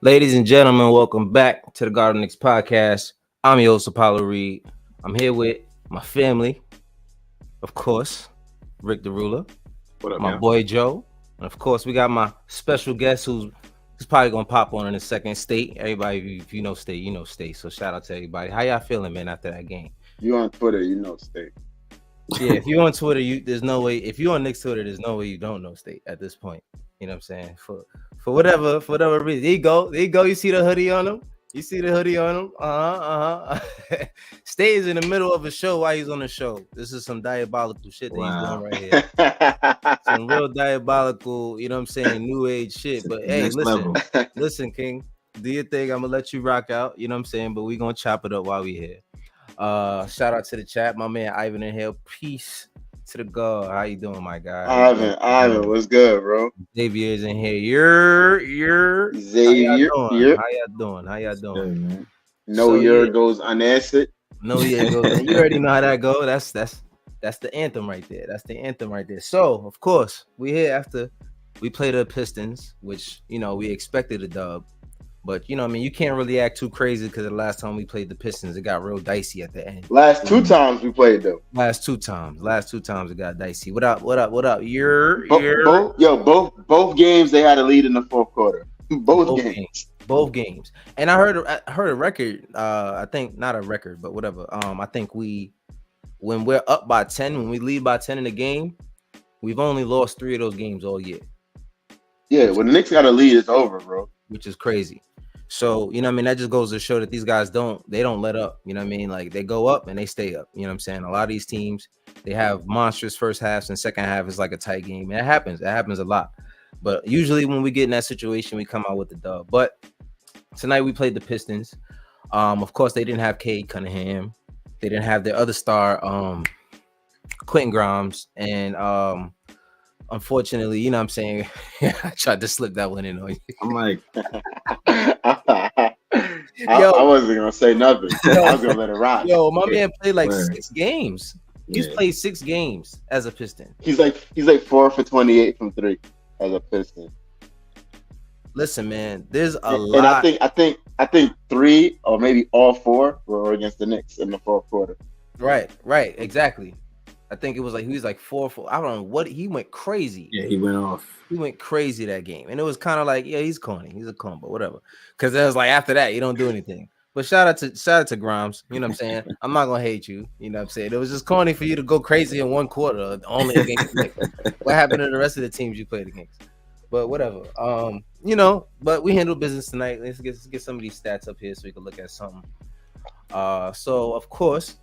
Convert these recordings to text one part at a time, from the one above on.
Ladies and gentlemen, welcome back to the Garden Knicks podcast. I'm your host, Apollo Reed. I'm here with my family, of course, Rick the Ruler, What up, my man? boy Joe, and of course, we got my special guest who's probably gonna pop on in a second. State. Everybody, if you know State, you know State. So shout out to everybody. How y'all feeling, man, after that game? You on Twitter, you know State. Yeah, if you're on Twitter, there's no way. If you're on Knicks Twitter, there's no way you don't know State at this point. You know what I'm saying? For whatever reason. There you go. You see the hoodie on him. You see the hoodie on him. State is in the middle of a show while he's on the show. This is some diabolical shit that he's doing right here. Some real diabolical, you know what I'm saying, new age shit. But hey, listen, King, do your thing. I'm gonna let you rock out, you know what I'm saying? But we're gonna chop it up while we here. Shout out to the chat, my man Ivan in here. Peace to the God. How you doing, my guy? Ivan, what's good, bro? Xavier's in here. You're Xavier. How y'all doing? Good, man. No year goes unanswered. No year goes. You already know how that go. That's the anthem right there. So of course we here after we played the Pistons, which we expected a dub. But you can't really act too crazy because the last time we played the Pistons, it got real dicey at the end. Last two times we played them. Last two times it got dicey. What up? Both games they had a lead in the fourth quarter. Both games. And I heard a record. I think not a record, but whatever. I think when we're up by 10, when we lead by 10 in the game, we've only lost 3 of those games all year. Yeah, when the Knicks got a lead, it's over, bro. Which is crazy. So, that just goes to show that these guys don't let up. Like they go up and they stay up. You know what I'm saying? A lot of these teams, they have monstrous first halves and second half is like a tight game. And it happens a lot. But usually when we get in that situation, we come out with the dub. But tonight we played the Pistons. Of course, they didn't have Cade Cunningham. They didn't have their other star, Quentin Grimes. And unfortunately, you know what I'm saying? I tried to slip that one in on you. I'm like, I wasn't going to say nothing. I was going to let it rock. Yo, my man played like 6 games. He's played 6 games as a Piston. He's like 4 for 28 from 3 as a Piston. Listen, man, there's a lot. And I think 3 or maybe all 4 were against the Knicks in the fourth quarter. Right, exactly. I think it was like he was like 4 for. I don't know what he went crazy. Yeah, he went off. He went crazy that game, and it was kind of like, yeah, he's corny. He's a con, but whatever. Because it was like after that, you don't do anything. But shout out to Grimes. You know what I'm saying? I'm not gonna hate you. You know what I'm saying? It was just corny for you to go crazy in one quarter only against the Knicks. What happened to the rest of the teams you played against? But whatever. But we handled business tonight. Let's get some of these stats up here so we can look at something. So of course.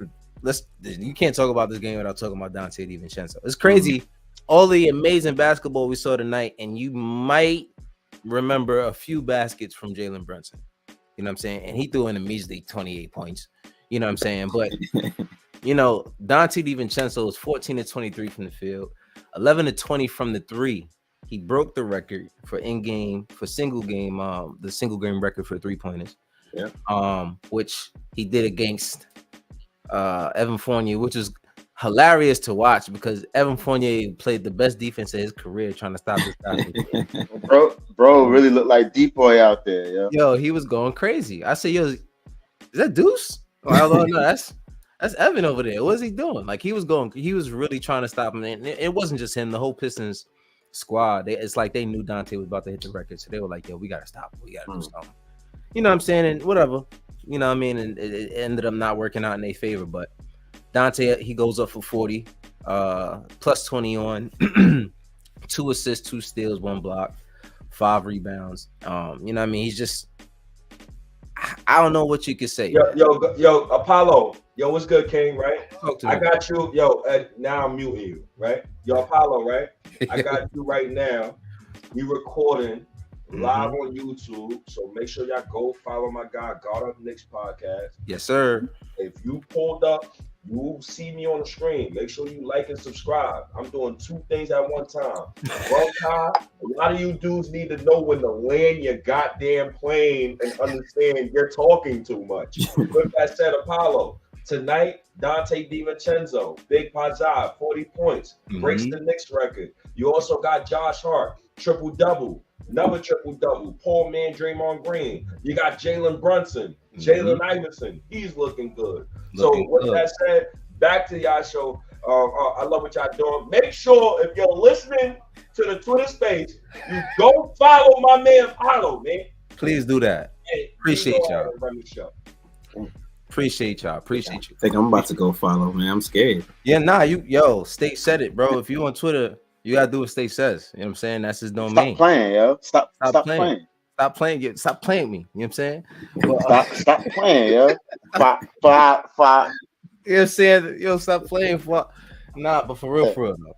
You can't talk about this game without talking about Donte DiVincenzo. It's crazy, all the amazing basketball we saw tonight, and you might remember a few baskets from Jalen Brunson. You know what I'm saying? And he threw in a measly 28 points. You know what I'm saying? But Donte DiVincenzo is 14 to 23 from the field, 11 to 20 from the 3. He broke the record for single game record for 3-pointers. Yeah. Which he did against Evan Fournier, which is hilarious to watch because Evan Fournier played the best defense of his career trying to stop this guy. bro really looked like Depoy out there. Yo, he was going crazy. I said, yo, is that Deuce? Oh, no, that's Evan over there. What is he doing? Like he was really trying to stop him. And it wasn't just him, the whole Pistons squad. It's like they knew Donte was about to hit the record. So they were like, yo, we gotta stop him. We gotta do something. You know what I'm saying? And whatever. You know what I mean? And it ended up not working out in their favor. But Donte, he goes up for 40, plus 20 on, 2 assists, 2 steals, 1 block, 5 rebounds. You know what I mean? He's just, I don't know what you could say. Yo, Apollo. Yo, what's good, King, right? Talk to me. I got you. Yo, now I'm muting you, right? Yo, Apollo, right? I got you right now. We recording live on YouTube, so make sure y'all go follow my guy, God of Knicks podcast. Yes, sir. If you pulled up, you will see me on the screen. Make sure you like and subscribe. I'm doing 2 things at one time. One time, a lot of you dudes need to know when to land your goddamn plane and understand you're talking too much. With that said, Apollo, Tonight, Dante DiVincenzo, Big Pazza, 40 points, breaks the Knicks record. You also got Josh Hart, triple-double, another triple-double. Paul Man, Draymond Green. You got Jalen Brunson, Jalen Iverson. He's looking good. That said, back to y'all show. I love what y'all doing. Make sure if you're listening to the Twitter space, you go follow my man Paulo, man. Please do that. Hey, Appreciate y'all. Appreciate you. I think I'm about to go follow, man. I'm scared. Yeah, State said it, bro. If you on Twitter, you gotta do what State says. You know what I'm saying? That's his domain. Stop playing, yo. Stop playing. Stop playing. Stop playing me. You know what I'm saying? Stop playing, yo. Five. You know what I'm saying? Yo, stop playing for. Nah, but for real though.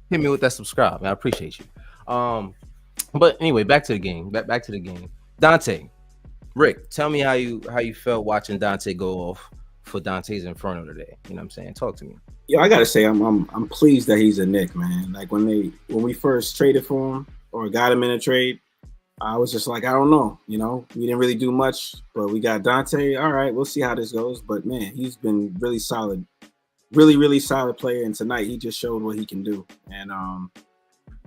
Hit me with that subscribe, man. I appreciate you. But anyway, back to the game. Back to the game. Dante, Rick, tell me how you felt watching Dante go off for Dante's Inferno today. You know what I'm saying? Talk to me. Yeah, I gotta say I'm pleased that he's a Knick, man. Like when we first traded for him or got him in a trade, I was just like, I don't know. You know, we didn't really do much, but we got Dante. All right, we'll see how this goes. But man, he's been really solid, really, really solid player. And tonight he just showed what he can do. And I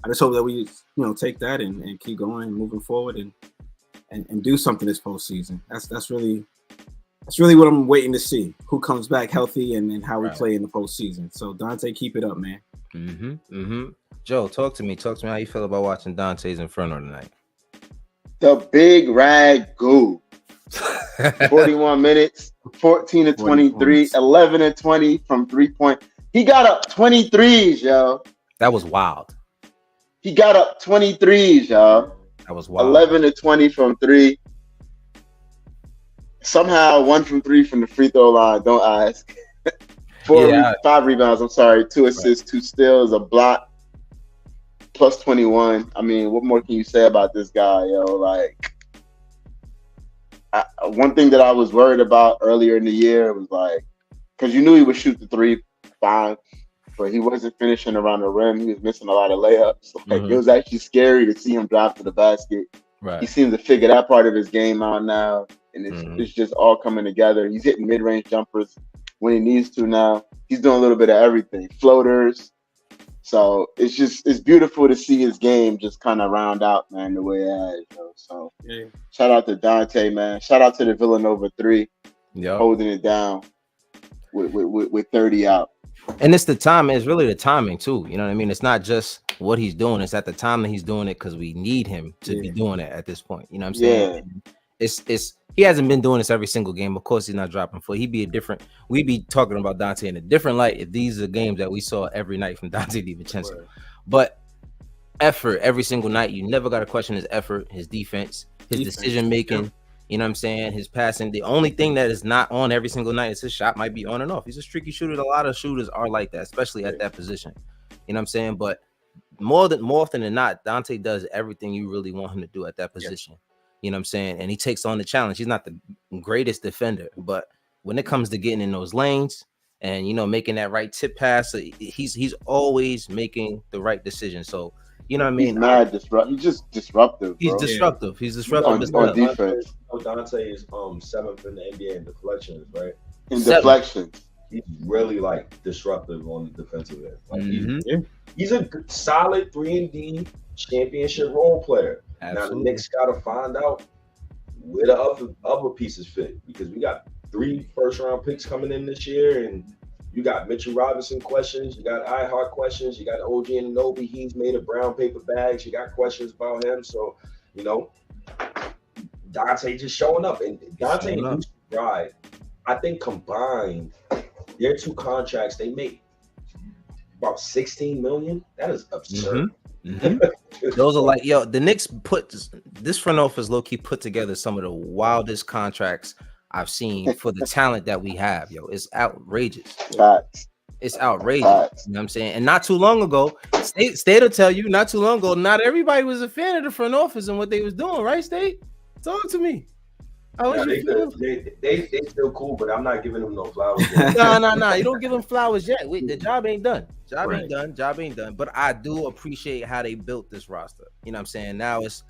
just hope that we, take that and keep going and moving forward and do something this postseason. That's really what I'm waiting to see. Who comes back healthy and how we play in the postseason. So Dante, keep it up, man. Joe, talk to me. Talk to me how you feel about watching Dante's Inferno tonight. The big rag goo. 41 minutes, 14 to 23, 11 to 20 from 3-point. He got up 23s, yo. That was wild. He got up 23s, y'all. That was wild. 11 to 20 from 3. Somehow 1 from 3 from the free throw line. Don't ask. 5 rebounds. I'm sorry. 2 assists, 2 steals, a block. Plus 21. I mean, what more can you say about this guy, yo? Like, one thing that I was worried about earlier in the year was like, because you knew he would shoot the 3 fine, but he wasn't finishing around the rim. He was missing a lot of layups. Like, it was actually scary to see him drive to the basket. Right. He seems to figure that part of his game out now, and it's just all coming together. He's hitting mid-range jumpers when he needs to now. He's doing a little bit of everything. Floaters. So it's beautiful to see his game just kind of round out, man, the way it has. So shout out to Dante, man. Shout out to the Villanova 3, holding it down with 30 out. And it's the time. It's really the timing too. You know what I mean? It's not just what he's doing. It's at the time that he's doing it because we need him to be doing it at this point. You know what I'm saying? It's he hasn't been doing this every single game. Of course, he's not dropping foot. We'd be talking about Dante in a different light if these are games that we saw every night from Dante DiVincenzo. Right. But effort every single night. You never got to question his effort, his defense, his decision making. You know what I'm saying? His passing. The only thing that is not on every single night is his shot might be on and off. He's a streaky shooter. A lot of shooters are like that, especially at that position. You know what I'm saying? But more often than not, Dante does everything you really want him to do at that position. You know what I'm saying? And he takes on the challenge. He's not the greatest defender, but when it comes to getting in those lanes and, making that right tip pass, he's always making the right decision. So, you know what I mean? He's just disruptive. He's disruptive. He's disruptive on defense. Dante is 7th in the NBA in deflections, right? In deflections. He's really disruptive on the defensive end. Like he's a solid 3-and-D championship role player. Absolutely. Now the Knicks got to find out where the other pieces fit because we got 3 first-round picks coming in this year, and you got Mitchell Robinson questions, you got iHeart questions, you got OG Anunoby. He's made of brown paper bags. You got questions about him. So, Dante just showing up, and Dante and Bride, I think combined, their 2 contracts they make about $16 million. That is absurd. Those are the Knicks put this front office low-key put together some of the wildest contracts I've seen for the talent that we have. It's outrageous. It's outrageous. You know what I'm saying? And not too long ago, State will tell you, not too long ago, not everybody was a fan of the front office and what they was doing, right, State? Talk to me. They still cool, but I'm not giving them no flowers. No. You don't give them flowers yet. The job ain't done. Job ain't done. But I do appreciate how they built this roster. You know what I'm saying? Now it's,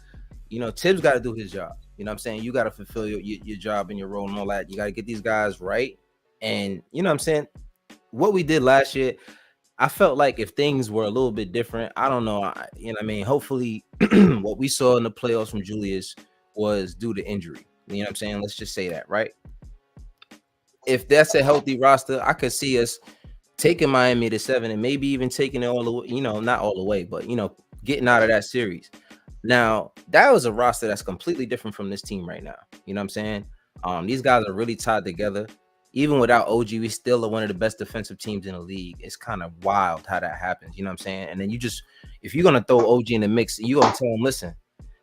Tibbs got to do his job. You know what I'm saying? You got to fulfill your job and your role and all that. You got to get these guys right And you know what I'm saying? What we did last year, I felt like if things were a little bit different, I don't know. You know what I mean? Hopefully, what we saw in the playoffs from Julius was due to injury. You know what I'm saying? Let's just say that, right? If that's a healthy roster, I could see us taking Miami to 7 and maybe even taking it all the way, you know, not all the way, but, you know, getting out of that series. Now, that was a roster that's completely different from this team right now. You know what I'm saying? These guys are really tied together. Even without OG, we still are one of the best defensive teams in the league. It's kind of wild how that happens. You know what I'm saying? And then if you're going to throw OG in the mix, you're going to tell them, listen,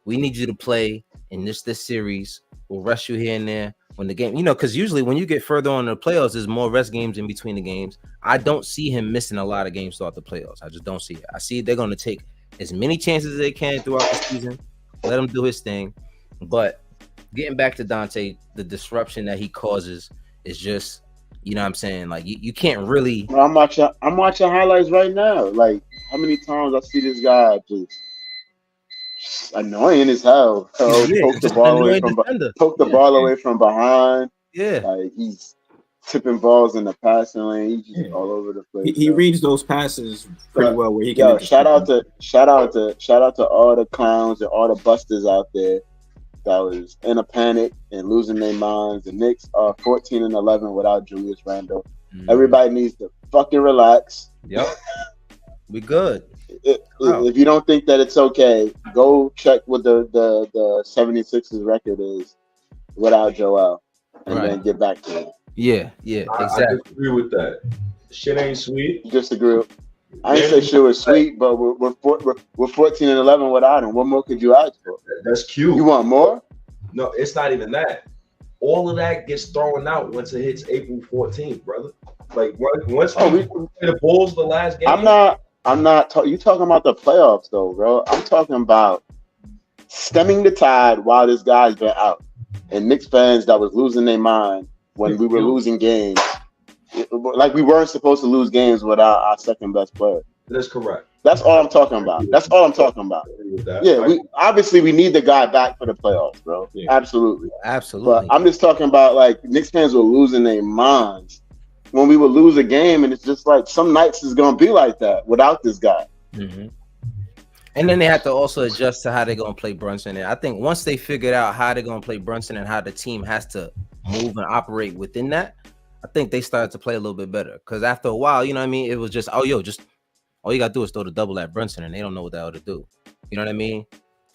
we need you to play in this series. We'll rest you here and there when the game, you know, because usually when you get further on in the playoffs, there's more rest games in between the games. I don't see him missing a lot of games throughout the playoffs. I just don't see it. I see they're going to take as many chances as they can throughout the season. Let him do his thing. But getting back to Dante, the disruption that he causes is just, you know what I'm saying? Like, you can't really. I'm watching highlights right now. Like, how many times I see this guy just annoying as hell. Poke the ball away from behind. Yeah. Like, he's tipping balls in the passing lane. He's just all over the place. He reads those passes pretty well. Where he can. Shout out to all the clowns and all the busters out there that was in a panic and losing their minds. The Knicks are 14-11 without Julius Randle. Everybody needs to fucking relax. Yep. We good. If you don't think that it's okay, go check what the 76ers record is without Joel and then get back to it. Yeah, exactly. I disagree with that. Shit ain't sweet. You disagree. I ain't say shit was sweet, but we're 14-11 without him. What more could you ask for? That's cute. You want more? No, it's not even that. All of that gets thrown out once it hits April 14th, brother. Like once we play the Bulls the last game. I'm not you talking about the playoffs though, bro. I'm talking about stemming the tide while this guy's been out. And Knicks fans that was losing their mind when we were losing games. Like we weren't supposed to lose games without our second best player. That's correct. That's all I'm talking about. Yeah, we need the guy back for the playoffs, bro. Yeah. Absolutely. But I'm just talking about like Knicks fans were losing their minds when we would lose a game, and it's just like some nights is gonna be like that without this guy. Mm-hmm. And then they have to also adjust to how they're gonna play Brunson. And I think once they figured out how they're gonna play Brunson and how the team has to move and operate within that, I think they started to play a little bit better. Because after a while, you know what I mean, it was just all you gotta do is throw the double at Brunson, and they don't know what the hell to do. You know what I mean?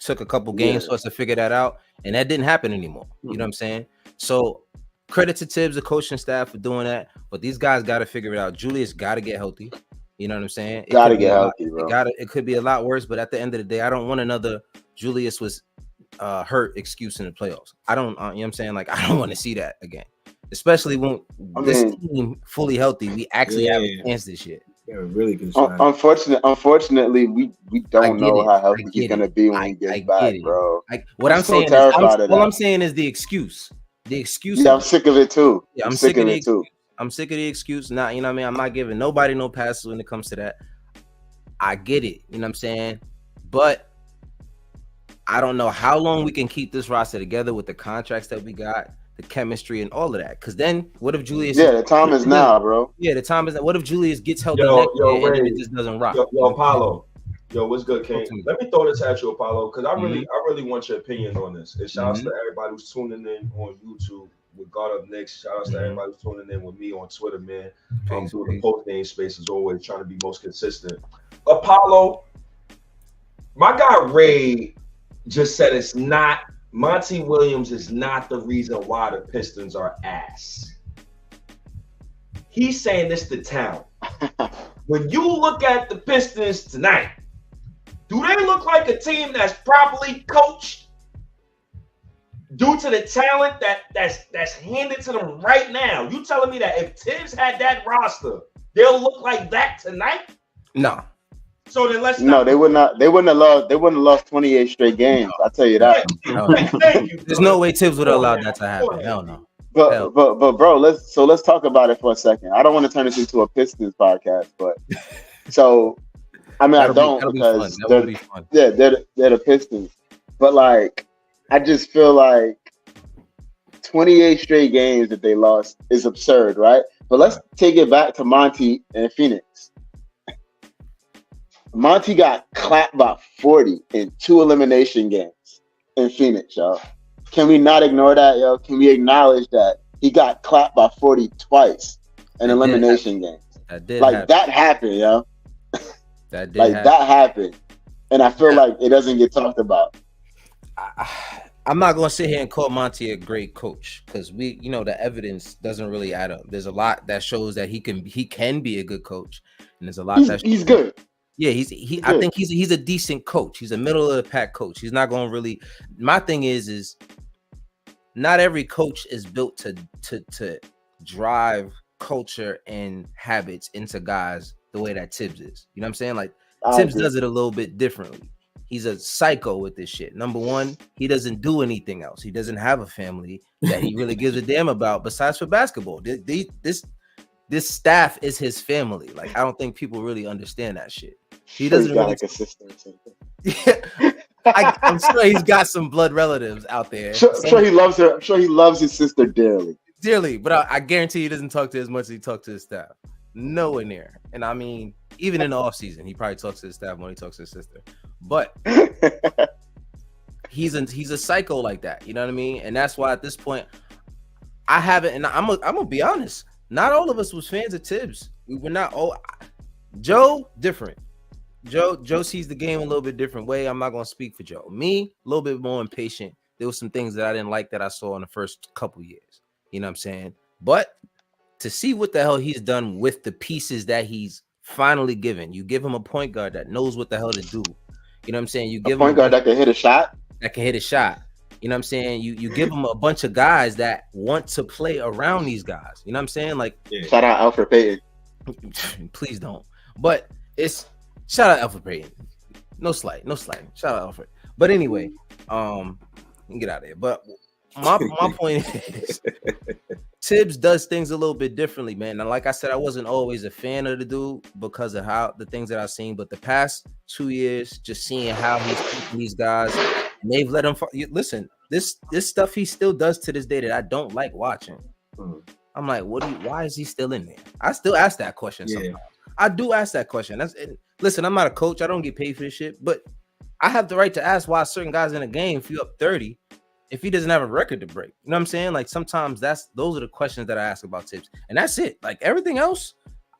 Took a couple games for us to figure that out, and that didn't happen anymore. You know what I'm saying? So credit to Tibbs, the coaching staff, for doing that. But these guys got to figure it out. Julius got to get healthy. You know what I'm saying? Got to get healthy, bro. It could be a lot worse, but at the end of the day, I don't want another Julius was hurt excuse in the playoffs. I don't, you know what I'm saying? Like, I don't want to see that again. Especially when this team fully healthy, we actually have a chance this year. Yeah, really good. Unfortunately, we don't know how healthy he's gonna be when he gets back, bro. I'm saying is the excuse. The excuse. Yeah, I'm sick of it too. Yeah, I'm sick of it too. I'm sick of the excuse. Not, you know what I mean? I'm not giving nobody no passes when it comes to that. I get it. You know what I'm saying? But I don't know how long we can keep this roster together with the contracts that we got, the chemistry and all of that. Because then what if Julius... Yeah, the time is now, bro. Yeah, the time is now. What if Julius gets healthy next year and it just doesn't rock? Yo, Apollo. Yo, what's good, King? Let me throw this at you, Apollo, because I really want your opinion on this. And shout out to everybody who's tuning in on YouTube with God Up Knicks. Shout out to everybody who's tuning in with me on Twitter, man. Doing the post-game space is always trying to be most consistent. Apollo, my guy Ray just said it's not, Monty Williams is not the reason why the Pistons are ass. He's saying this to town. When you look at the Pistons tonight, do they look like a team that's properly coached due to the talent that's handed to them right now? You telling me that if Tibbs had that roster, they'll look like that tonight? No. So then let's they wouldn't have lost 28 straight games. I'll tell you that. Thank you. There's no way Tibbs would have allowed that to happen. Hell no. But bro, let's talk about it for a second. I don't want to turn this into a Pistons podcast, but so I mean I don't because they're the Pistons. But like I just feel like 28 straight games that they lost is absurd, right? But let's take it back to Monty and Phoenix. Monty got clapped by 40 in 2 elimination games in Phoenix, yo. Can we not ignore that, yo? Can we acknowledge that he got clapped by 40 twice in elimination games? That happened, yo. That did happen. That happened. And I feel like it doesn't get talked about. I'm not going to sit here and call Monty a great coach because the evidence doesn't really add up. There's a lot that shows that he can be a good coach, and there's a lot he's good. Yeah, I think he's a decent coach. He's a middle of the pack coach. He's not going to really. My thing is not every coach is built to drive culture and habits into guys the way that Tibbs is. You know what I'm saying? Like Tibbs does it a little bit differently. He's a psycho with this shit. Number one, he doesn't do anything else. He doesn't have a family that he really gives a damn about besides for basketball. This staff is his family. Like, I don't think people really understand that shit. He doesn't really like a sister or something. Yeah, I'm sure he's got some blood relatives out there. Sure he loves her. I'm sure he loves his sister dearly. But I guarantee he doesn't talk to as much as he talks to his staff. Nowhere near. And I mean, even in the off season, he probably talks to his staff when he talks to his sister. But he's a psycho like that. You know what I mean? And that's why at this point, I haven't. And I'm gonna be honest. Not all of us was fans of Tibbs. We were not all. Joe, different. Joe sees the game a little bit different way. I'm not gonna speak for Joe. Me, a little bit more impatient. There was some things that I didn't like that I saw in the first couple years. You know what I'm saying? But to see what the hell he's done with the pieces that he's finally given, you give him a point guard that knows what the hell to do. You know what I'm saying? You give him a point guard that can hit a shot. You know what I'm saying? You give him a bunch of guys that want to play around these guys. You know what I'm saying? Like, shout out Alfred Payton. Please don't. But it's shout out Alfred Payton. No slight. Shout out Alfred. But anyway, you can get out of here. But my point is Tibbs does things a little bit differently, man. And like I said, I wasn't always a fan of the dude because of how the things that I've seen. But the past 2 years, just seeing how he's keeping these guys, and they've let him listen. This stuff he still does to this day that I don't like watching. I'm like, why is he still in there? I still ask that question sometimes. I do ask that question. Listen, I'm not a coach. I don't get paid for this shit, but I have the right to ask why certain guys in a game, if you're up 30, if he doesn't have a record to break. You know what I'm saying? Like, sometimes those are the questions that I ask about Tibbs. And that's it. Like, everything else,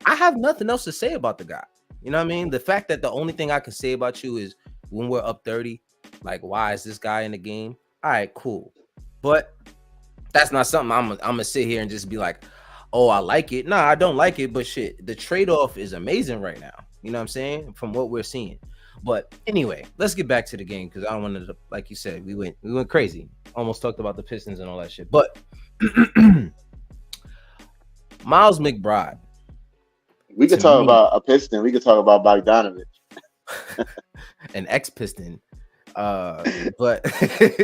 I have nothing else to say about the guy. You know what I mean? The fact that the only thing I can say about you is when we're up 30, like, why is this guy in the game? All right, cool. But that's not something I'm gonna sit here and just be like, oh, I like it. Nah, I don't like it, but shit, the trade-off is amazing right now. You know what I'm saying? From what we're seeing. But anyway, let's get back to the game because I don't want to, like you said, we went crazy. Almost talked about the Pistons and all that shit. But Miles McBride. We could talk about a Piston. We could talk about Bogdanovich. An ex-Piston. But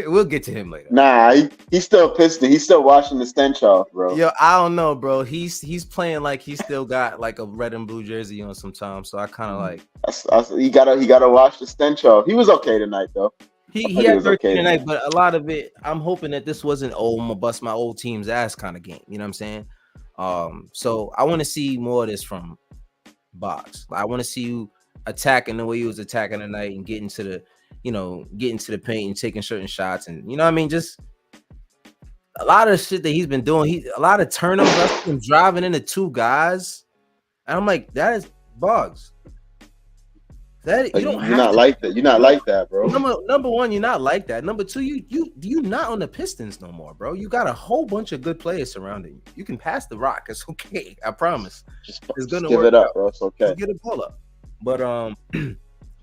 we'll get to him later. Nah, he's still a Piston. He's still washing the stench off, bro. Yo, I don't know, bro. He's playing like he still got like a red and blue jersey on sometimes. So I kind of like he gotta wash the stench off. He was okay tonight though. He had okay tonight, but a lot of it, I'm hoping that this wasn't I'm gonna bust my old team's ass kind of game. You know what I'm saying? So I want to see more of this from Boggs. I want to see you attacking the way he was attacking tonight and getting to the paint and taking certain shots, and you know what I mean, just a lot of shit that he's been doing. A lot of turnovers, him driving into two guys, and I'm like, that is Boggs. That you don't. You're not like that. You're not like that, bro. Number one, you're not like that. Number two, you not on the Pistons no more, bro. You got a whole bunch of good players surrounding you. You can pass the rock. It's okay. I promise. It's gonna give it up, bro. It's okay. Just get a ball up. But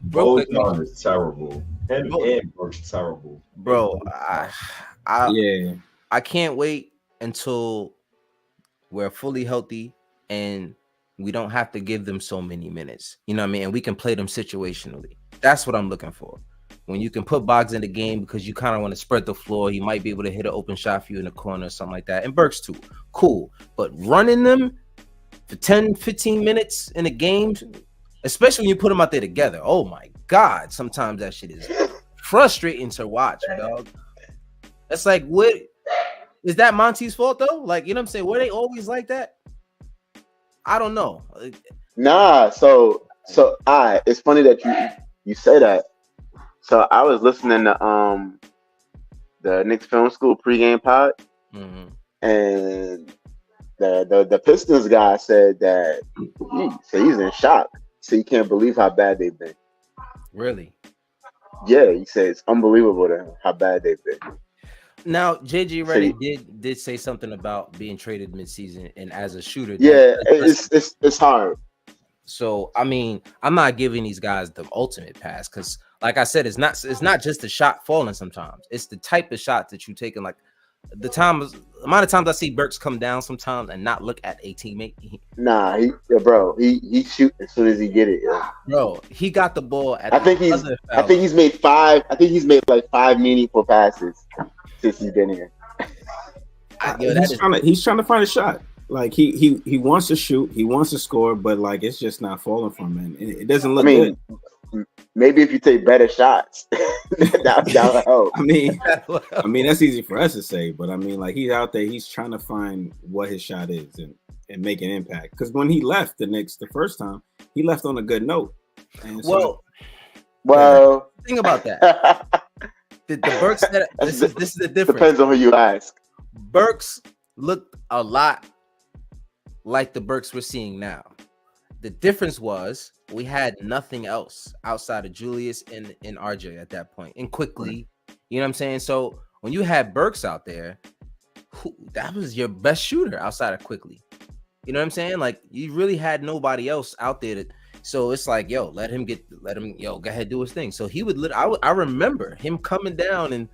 Bojan is terrible. And Burke's terrible. Bro, I can't wait until we're fully healthy and we don't have to give them so many minutes. You know what I mean? And we can play them situationally. That's what I'm looking for. When you can put Boggs in the game because you kind of want to spread the floor, he might be able to hit an open shot for you in the corner or something like that. And Burks too. Cool. But running them for 10, 15 minutes in a game, especially when you put them out there together, oh my God, sometimes that shit is frustrating to watch, dog. That's like, what is that Monty's fault though? Like, you know what I'm saying? Were they always like that? I don't know. Nah, so it's funny that you say that. So I was listening to the Knicks Film School pregame pod, Mm-hmm. and the Pistons guy said that he's in shock. So he can't believe how bad they've been. Really? Yeah, he said it's unbelievable how bad they've been. Now, JG Redick did say something about being traded midseason and as a shooter. Yeah, it's hard. So I mean, I'm not giving these guys the ultimate pass because, like I said, it's not just the shot falling. Sometimes it's the type of shot that you taking. Like the amount of times I see Burks come down sometimes and not look at a teammate. Nah, he shoot as soon as he get it. Yeah. Bro, he got the ball at. I think he's made like 5 meaningful passes since he's been here. He's trying to find a shot. Like he wants to shoot, he wants to score, but like it's just not falling from him. It doesn't look good. Maybe if you take better shots, that would help. I mean that's easy for us to say, but I mean like he's out there, he's trying to find what his shot is and make an impact. Because when he left the Knicks the first time, he left on a good note. And well, think about that. The Burks this is the difference. Depends on who you ask. Burks looked a lot like the Burks we're seeing now. The difference was we had nothing else outside of Julius and RJ at that point, and quickly, you know what I'm saying? So when you had Burks out there, that was your best shooter outside of quickly. You know what I'm saying? Like you really had nobody else out there so it's like, let him go ahead, do his thing. So he would I remember him coming down and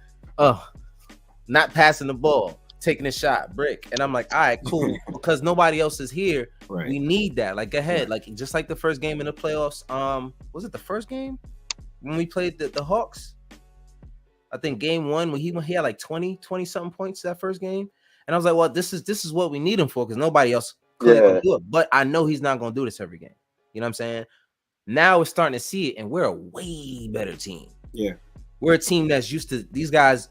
not passing the ball, taking a shot, brick. And I'm like, all right, cool. Because nobody else is here. Right. We need that. Like, go ahead. Like, just like the first game in the playoffs. Was it the first game when we played the Hawks? I think game 1 when he had like 20 something points that first game. And I was like, well, this is what we need him for because nobody else could do it. But I know he's not going to do this every game. You know what I'm saying? Now we're starting to see it, and we're a way better team. Yeah. We're a team that's used to these guys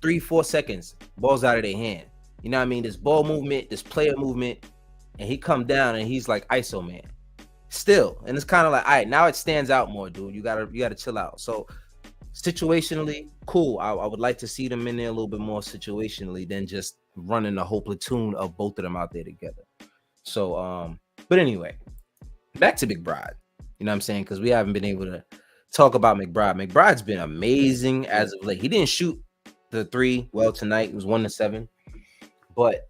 3-4 seconds, ball's out of their hand. You know what I mean? This ball movement, this player movement, and he come down and he's like ISO man. Still. And it's kind of like, all right, now it stands out more, dude. You gotta chill out. So situationally, cool. I would like to see them in there a little bit more situationally than just running the whole platoon of both of them out there together. So but anyway, back to McBride. You know what I'm saying? Because we haven't been able to talk about McBride. McBride's been amazing as of late. He didn't shoot the 3 well tonight. It was 1-7. But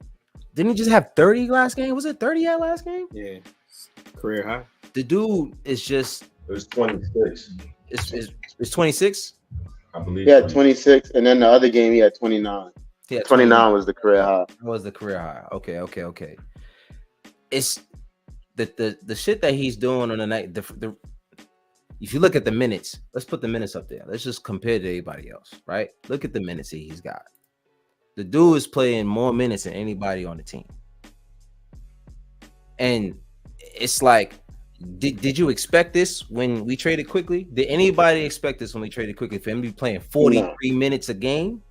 didn't he just have 30 last game? Was it 30 at last game? Yeah. Career high. The dude is just it was 26. It's 26? I believe. He had 26, and then the other game he had 29. Yeah, 29 was the career high. Was the career high. Okay. It's the shit that he's doing on the night. If you look at the minutes, let's put the minutes up there. Let's just compare to anybody else, right? Look at the minutes he's got. The dude is playing more minutes than anybody on the team. And it's like, did you expect this when we traded quickly? Did anybody expect this when we traded quickly for him to be playing 43 minutes a game?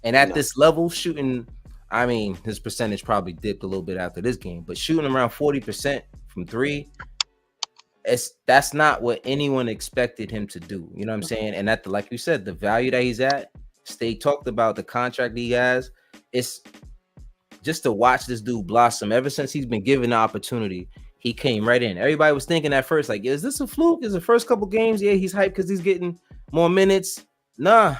And at this level, shooting, I mean, his percentage probably dipped a little bit after this game, but shooting around 40% from 3, that's not what anyone expected him to do. You know what I'm saying? And like you said, the value that he's at, State talked about the contract he has. It's just to watch this dude blossom. Ever since he's been given the opportunity, he came right in. Everybody was thinking at first, like, is this a fluke? Is the first couple games? Yeah, he's hyped because he's getting more minutes. Nah,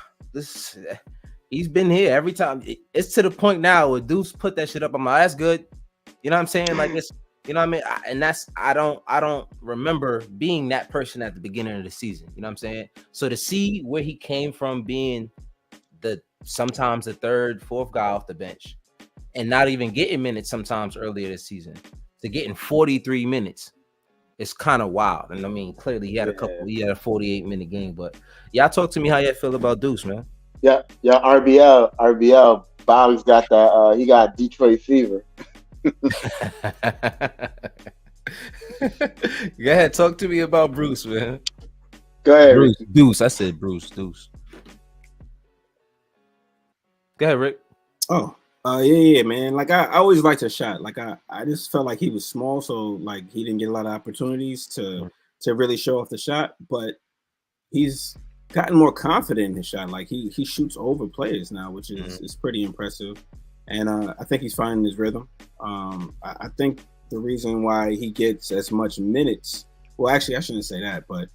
he's been here every time. It's to the point now where dudes put that shit up. I'm like, that's good. You know what I'm saying? Like, it's, you know what I mean? And I don't remember being that person at the beginning of the season. You know what I'm saying? So to see where he came from being sometimes the 3rd, 4th guy off the bench and not even getting minutes sometimes earlier this season to getting 43 minutes, it's kind of wild. And I mean, clearly he had a 48-minute game, but y'all talk to me how y'all feel about Deuce, man. Yeah, RBL. Bob's got that. He got Detroit fever. Go ahead, talk to me about Bruce, man. Go ahead, Bruce. Deuce. I said Bruce. Deuce. Go ahead, Rick. Oh, Yeah, man. Like I always liked his shot. Like I just felt like he was small, so like he didn't get a lot of opportunities to really show off the shot. But he's gotten more confident in his shot. Like he shoots over players now, which is pretty impressive. And I think he's finding his rhythm. I think the reason why he gets as much minutes. Well, actually, I shouldn't say that, but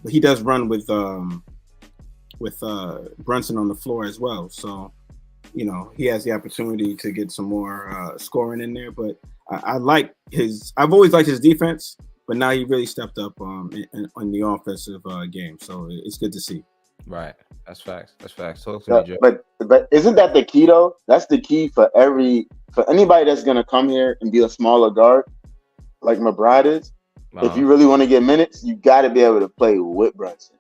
he does run with Brunson on the floor as well. So, you know, he has the opportunity to get some more scoring in there. But I like his. I've always liked his defense, but now he really stepped up in the offensive game. So it's good to see. Right, that's facts. That's facts. Talk to me, Joe. But isn't that the key though? That's the key for anybody that's gonna come here and be a smaller guard, like McBride is. If you really want to get minutes, you got to be able to play with Brunson.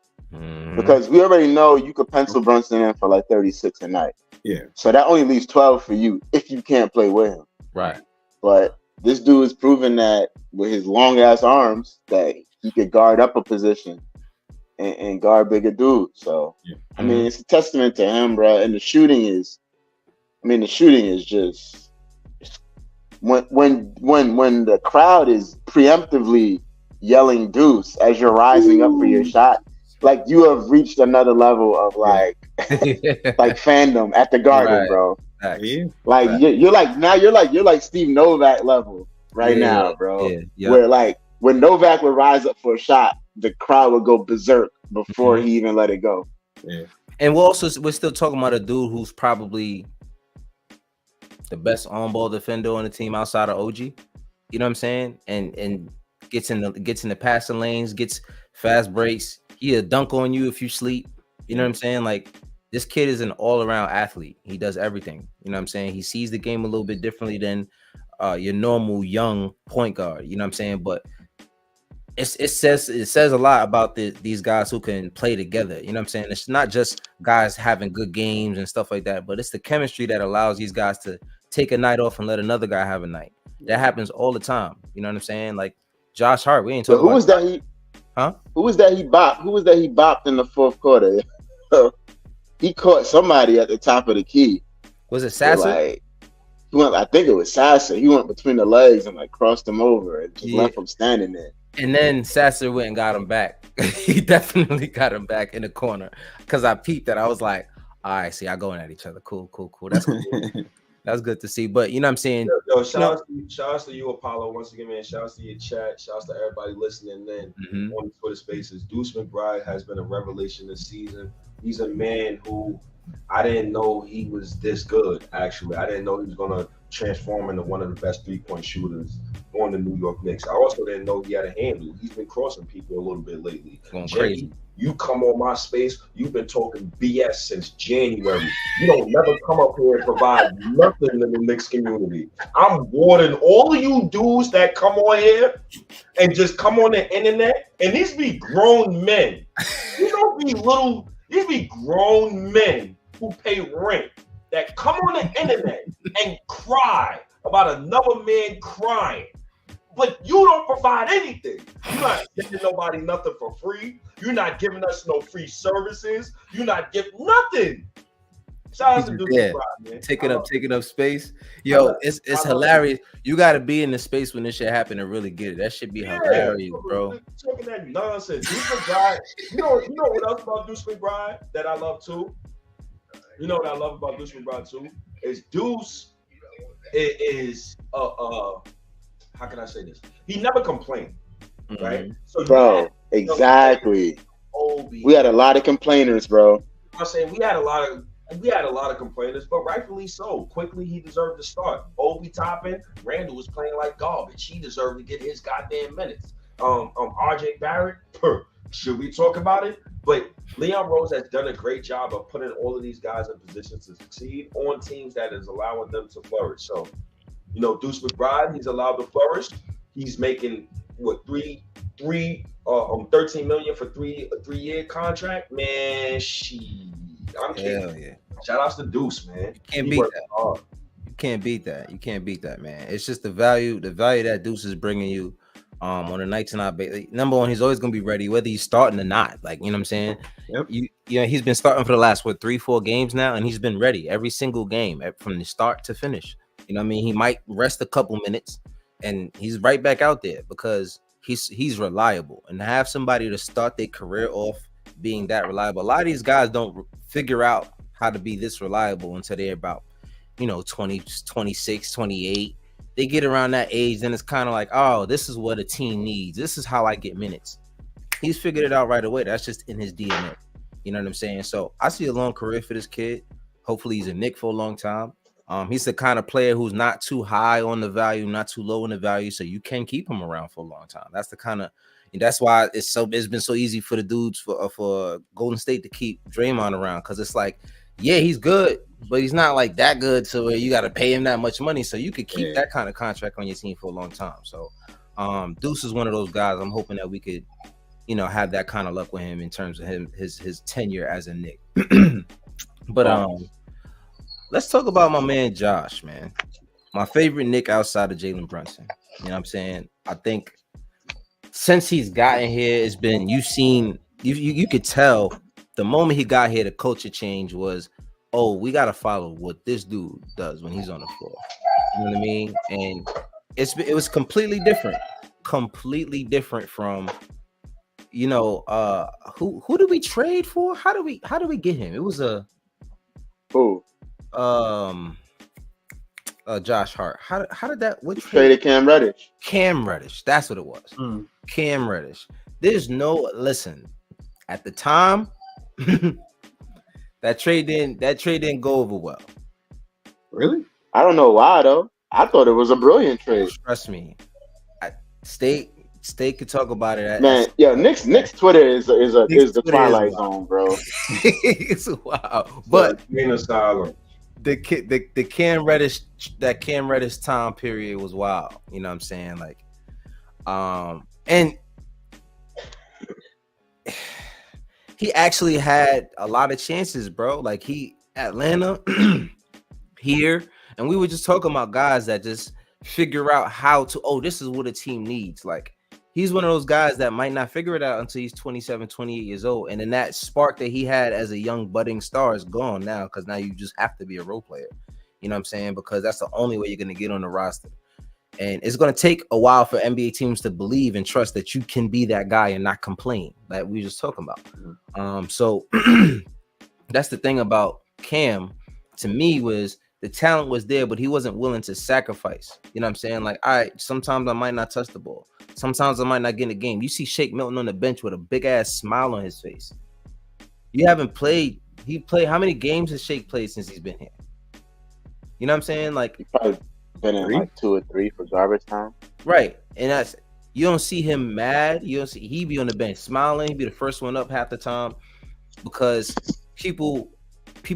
Because we already know you could pencil Brunson in for like 36 a night. Yeah. So that only leaves 12 for you if you can't play with him. Right. But this dude has proven that with his long ass arms that he could guard up a position and guard bigger dudes. So I mean, it's a testament to him, bro. And the shooting is just when the crowd is preemptively yelling deuce as you're rising up for your shot, like you have reached another level of like like fandom at the Garden, Right. bro. Yeah. Like you're like Steve Novak level now, bro. Yeah. Where like when Novak would rise up for a shot, the crowd would go berserk before he even let it go. Yeah. And we're still talking about a dude who's probably the best on-ball defender on the team outside of OG. You know what I'm saying? And gets in the passing lanes, gets fast breaks. He'll dunk on you if you sleep. You know what I'm saying? Like, this kid is an all-around athlete. He does everything. You know what I'm saying? He sees the game a little bit differently than your normal young point guard. You know what I'm saying? But it says a lot about these guys who can play together. You know what I'm saying? It's not just guys having good games and stuff like that, but it's the chemistry that allows these guys to take a night off and let another guy have a night. That happens all the time. You know what I'm saying? Like Josh Hart, we ain't talking about. Who was that he bopped in the fourth quarter? He caught somebody at the top of the key. Was it Sasser? I think it was Sasser. He went between the legs and like crossed him over and just left him standing there. And then Sasser went and got him back. He definitely got him back in the corner because I peeped that. I was like, all right, see, y'all going at each other. Cool. That's cool. That's good to see. But you know what I'm saying? Yo, shout out to you, Apollo, once again, man. Shout out to your chat. Shout out to everybody listening in on the Twitter spaces. Deuce McBride has been a revelation this season. He's a man who I didn't know he was this good, actually. I didn't know he was going to transform into one of the best three-point shooters on the New York Knicks. I also didn't know he had a handle. He's been crossing people a little bit lately. Going crazy. You come on my space, you've been talking BS since January. You don't never come up here and provide nothing in the Knicks community. I'm warning all of you dudes that come on here and just come on the internet, and these be grown men. These be grown men who pay rent that come on the internet and cry about another man crying. But you don't provide anything. You're not giving nobody nothing for free. You're not giving us no free services. You're not giving nothing. Shout out to Deuce McBride, man. Taking up space. Yo, it's hilarious. You got to be in the space when this shit happen to really get it. That should be hilarious, bro. Talking that nonsense. Deuce McBride. You know what else about Deuce McBride that I love too? You know what I love about Deuce McBride too? Is Deuce is how can I say this? He never complained, right? So bro, exactly. We had a lot of complainers, bro. I'm saying we had a lot of complainers, but rightfully so. Quickly, he deserved to start. Obi Toppin, Randall was playing like garbage. He deserved to get his goddamn minutes. RJ Barrett, should we talk about it? But Leon Rose has done a great job of putting all of these guys in positions to succeed on teams that is allowing them to flourish. So, you know, Deuce McBride, he's allowed to flourish. He's making what 13 million for a 3-year contract. Man, I'm kidding. Yeah. Shout outs to Deuce, man. You can't beat that. You can't beat that, man. It's just the value that Deuce is bringing you On the nights not number one, he's always gonna be ready, whether he's starting or not. Like, you know what I'm saying? Yep. He's been starting for the last 3-4 games now, and he's been ready every single game from the start to finish. You know what I mean? He might rest a couple minutes, and he's right back out there because he's reliable. And to have somebody to start their career off being that reliable, a lot of these guys don't figure out how to be this reliable until they're about 20, 26, 28. They get around that age, then it's kind of like, oh, this is what a team needs. This is how I get minutes. He's figured it out right away. That's just in his DNA. You know what I'm saying? So I see a long career for this kid. Hopefully he's a Knick for a long time. He's the kind of player who's not too high on the value, not too low on the value, so you can keep him around for a long time. That's why it's been so easy for the dudes for Golden State to keep Draymond around, because it's like, yeah, he's good, but he's not like that good to where you got to pay him that much money. So you could keep that kind of contract on your team for a long time. So Deuce is one of those guys. I'm hoping that we could, have that kind of luck with him in terms of his tenure as a Knick. But let's talk about my man Josh, man. My favorite Knick outside of Jalen Brunson. You know what I'm saying? I think since he's gotten here, it's been you could tell the moment he got here, the culture change was, oh, we got to follow what this dude does when he's on the floor. You know what I mean? And it was completely different from, who did we trade for? How do we get him? It was Josh Hart. How did that? What traded Cam Reddish? Cam Reddish. That's what it was. Cam Reddish. Listen. At the time, that trade didn't go over well. Really? I don't know why though. I thought it was a brilliant trade. Trust me. State could talk about it. Man, yeah, Knicks Twitter is the Twilight Zone, bro. It's wild. But in asylum. The Cam Reddish time period was wild. You know what I'm saying? Like, and he actually had a lot of chances, bro. Like Atlanta here, and we were just talking about guys that just figure out how to, this is what a team needs. Like, he's one of those guys that might not figure it out until he's 27, 28 years old. And then that spark that he had as a young budding star is gone now, because now you just have to be a role player. You know what I'm saying? Because that's the only way you're going to get on the roster. And it's going to take a while for NBA teams to believe and trust that you can be that guy and not complain, like we were just talking about. So that's the thing about Cam, to me, was the talent was there, but he wasn't willing to sacrifice. You know what I'm saying? Like, sometimes I might not touch the ball. Sometimes I might not get in the game. You see Shake Milton on the bench with a big ass smile on his face. You haven't played. How many games has Shake played since he's been here? You know what I'm saying? Like, he probably been in like 2 or 3 for garbage time. Right. And you don't see him mad. He be on the bench smiling. He be the first one up half the time, because people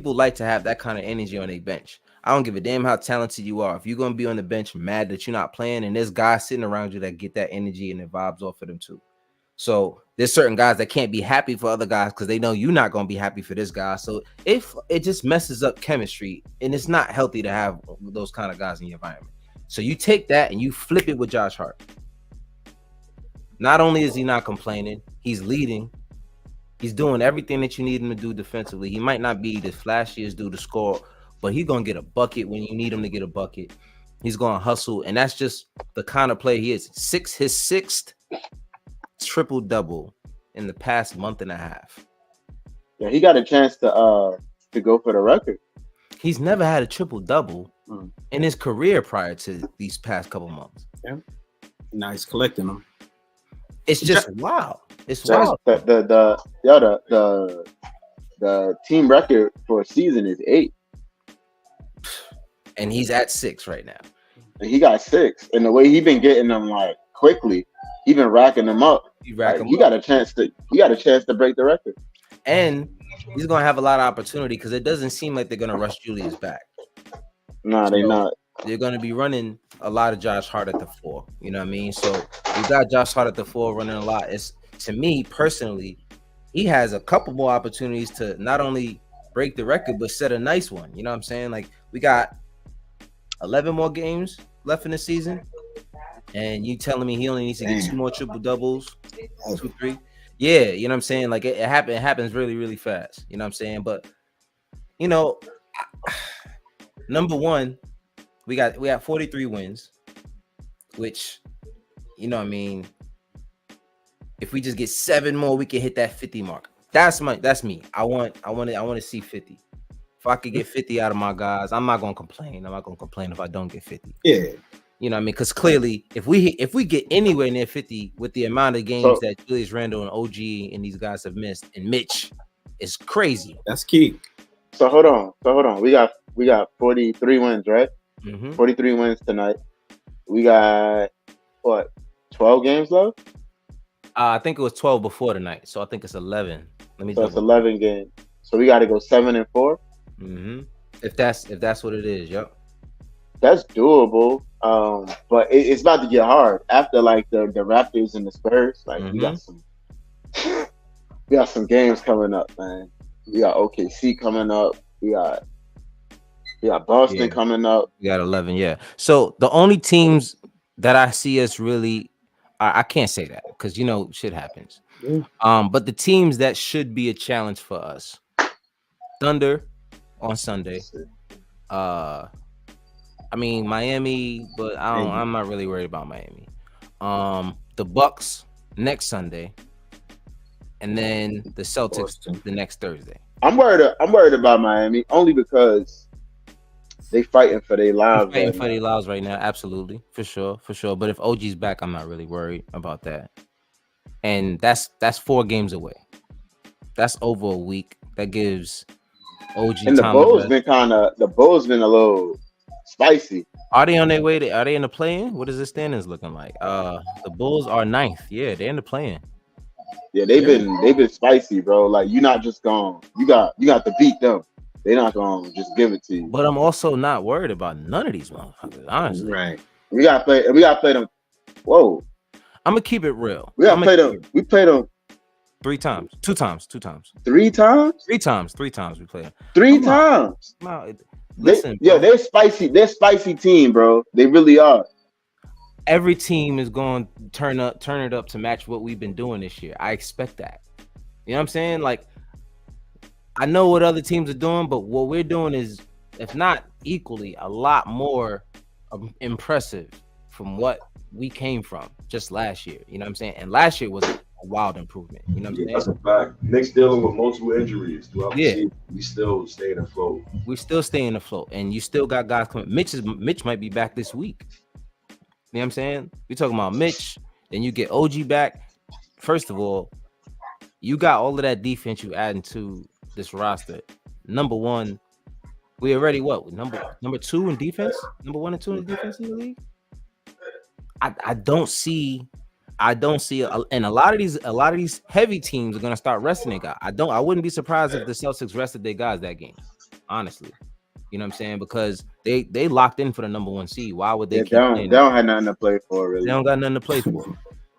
like to have that kind of energy on their bench. I don't give a damn how talented you are. If you're going to be on the bench mad that you're not playing, and there's guys sitting around you that get that energy and the vibes off of them too. So there's certain guys that can't be happy for other guys because they know you're not going to be happy for this guy. So if it just messes up chemistry, and it's not healthy to have those kind of guys in your environment. So you take that and you flip it with Josh Hart. Not only is he not complaining, he's leading. He's doing everything that you need him to do defensively. He might not be the flashiest dude to score, but he's going to get a bucket when you need him to get a bucket. He's going to hustle, and that's just the kind of player he is. His sixth triple-double in the past month and a half. Yeah, he got a chance to go for the record. He's never had a triple-double in his career prior to these past couple months. Yeah. Now he's collecting them. It's just wild. It's wild. The team record for a season is 8. And he's at 6 right now. And he got 6. And the way he been getting them like quickly, he been racking them up. He got a chance to break the record. And he's gonna have a lot of opportunity, because it doesn't seem like they're gonna rush Julius back. No, they're not. They're gonna be running a lot of Josh Hart at the 4. You know what I mean? So you got Josh Hart at the 4 running a lot. It's, to me personally, he has a couple more opportunities to not only break the record but set a nice one. You know what I'm saying? Like, we got 11 more games left in the season. And you telling me he only needs to get 2 more triple doubles, 2, 3? Yeah, you know what I'm saying? Like it happens really, really fast. You know what I'm saying? But you know, number one, we got 43 wins, which, you know what I mean, if we just get 7 more, we can hit that 50 mark. That's me. I want to see 50. If I could get 50 out of my guys, I'm not gonna complain. I'm not gonna complain if I don't get 50. Yeah. You know what I mean? Because clearly, if we get anywhere near 50 with the amount of games that Julius Randle and OG and these guys have missed, and Mitch, is crazy. That's key. So hold on. We got 43 wins, right? 43 wins tonight. We got what? 12 games left? I think it was 12 before tonight, so I think it's 11. Let me. So it's 11 games. So we got to go 7-4. If that's what it is, yep. That's doable. But it's about to get hard after like the Raptors and the Spurs. Like we got some games coming up, man. We got OKC coming up. We got Boston coming up. We got 11, yeah. So the only teams that I see us really, I can't say that because you know shit happens. But the teams that should be a challenge for us: Thunder on Sunday. I mean Miami, but I'm not really worried about Miami. The Bucks next Sunday, and then the Celtics the next Thursday. I'm worried about Miami only because they fighting for their lives. Right now, absolutely, for sure. But if OG's back, I'm not really worried about that. And that's 4 games away. That's over a week. That gives OG and time. The Bulls been a little spicy. Are they on their way? Are they in the play-in? What is the standings looking like? The Bulls are 9th. Yeah, they're in the play-in. Yeah, they've been spicy, bro. Like you're not just going. You got to beat them. They're not gonna just give it to you. But I'm also not worried about none of these motherfuckers, honestly. Right. We gotta play them. Whoa. I'm gonna keep it real. We gotta play them. We played them 3 times. 2 times. 3 times? 3 times. 3 times we played them. 3 times. Listen, they're spicy. They're spicy team, bro. They really are. Every team is going to turn it up to match what we've been doing this year. I expect that. You know what I'm saying? Like, I know what other teams are doing, but what we're doing is, if not equally, a lot more impressive from what we came from just last year. You know what I'm saying? And last year was a wild improvement. You know what I'm saying? That's a fact. Knicks dealing with multiple injuries throughout the season. We still staying afloat. We still staying afloat, and you still got guys coming. Mitch might be back this week. You know what I'm saying? We talking about Mitch, then you get OG back. First of all, you got all of that defense you adding to this roster. Number one, we already number 2 in defense? Number 1 and 2 in defense in the league? I don't see and a lot of these heavy teams are gonna start resting their guys. I wouldn't be surprised if the Celtics rested their guys that game, honestly. You know what I'm saying? Because they locked in for the number 1 seed. Why would they keep playing? They don't have nothing to play for, really. They don't got nothing to play for.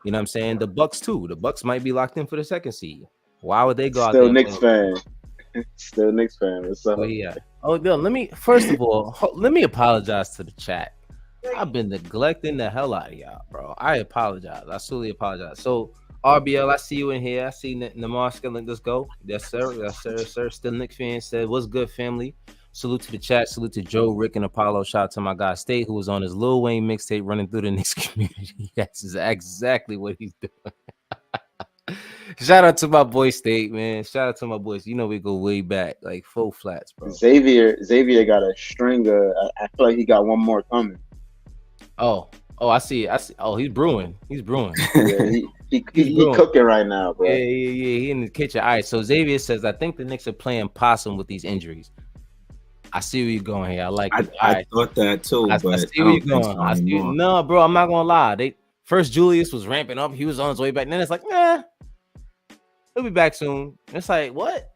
You know what I'm saying? The Bucks too. The Bucks might be locked in for the 2nd seed. Why would they go out there? Still Knicks fan. Still Knicks fan. What's up? Oh, yeah. Oh, Bill, let me apologize to the chat. I've been neglecting the hell out of y'all, bro. I apologize. I truly apologize. So, RBL, I see you in here. I see Namar Skilling. Let's go. Yes, sir. Yes, sir. Still Knicks fan. Said, what's good, family? Salute to the chat. Salute to Joe, Rick, and Apollo. Shout out to my guy State, who was on his Lil Wayne mixtape running through the Knicks community. That's exactly what he's doing. Shout out to my boy State, man. Shout out to my boys. You know we go way back, like 4 flats, bro. Xavier got a string of. I feel like he got one more coming. Oh, I see. Oh, he's brewing. He's brewing. Yeah, he cooking right now, bro. Yeah. He in the kitchen. All right. So Xavier says, I think the Knicks are playing possum with these injuries. I see where you're going here. I like it. I thought that too. I see where you're going. No, bro, I'm not gonna lie. First Julius was ramping up. He was on his way back. And then it's like, he'll be back soon. And it's like, what?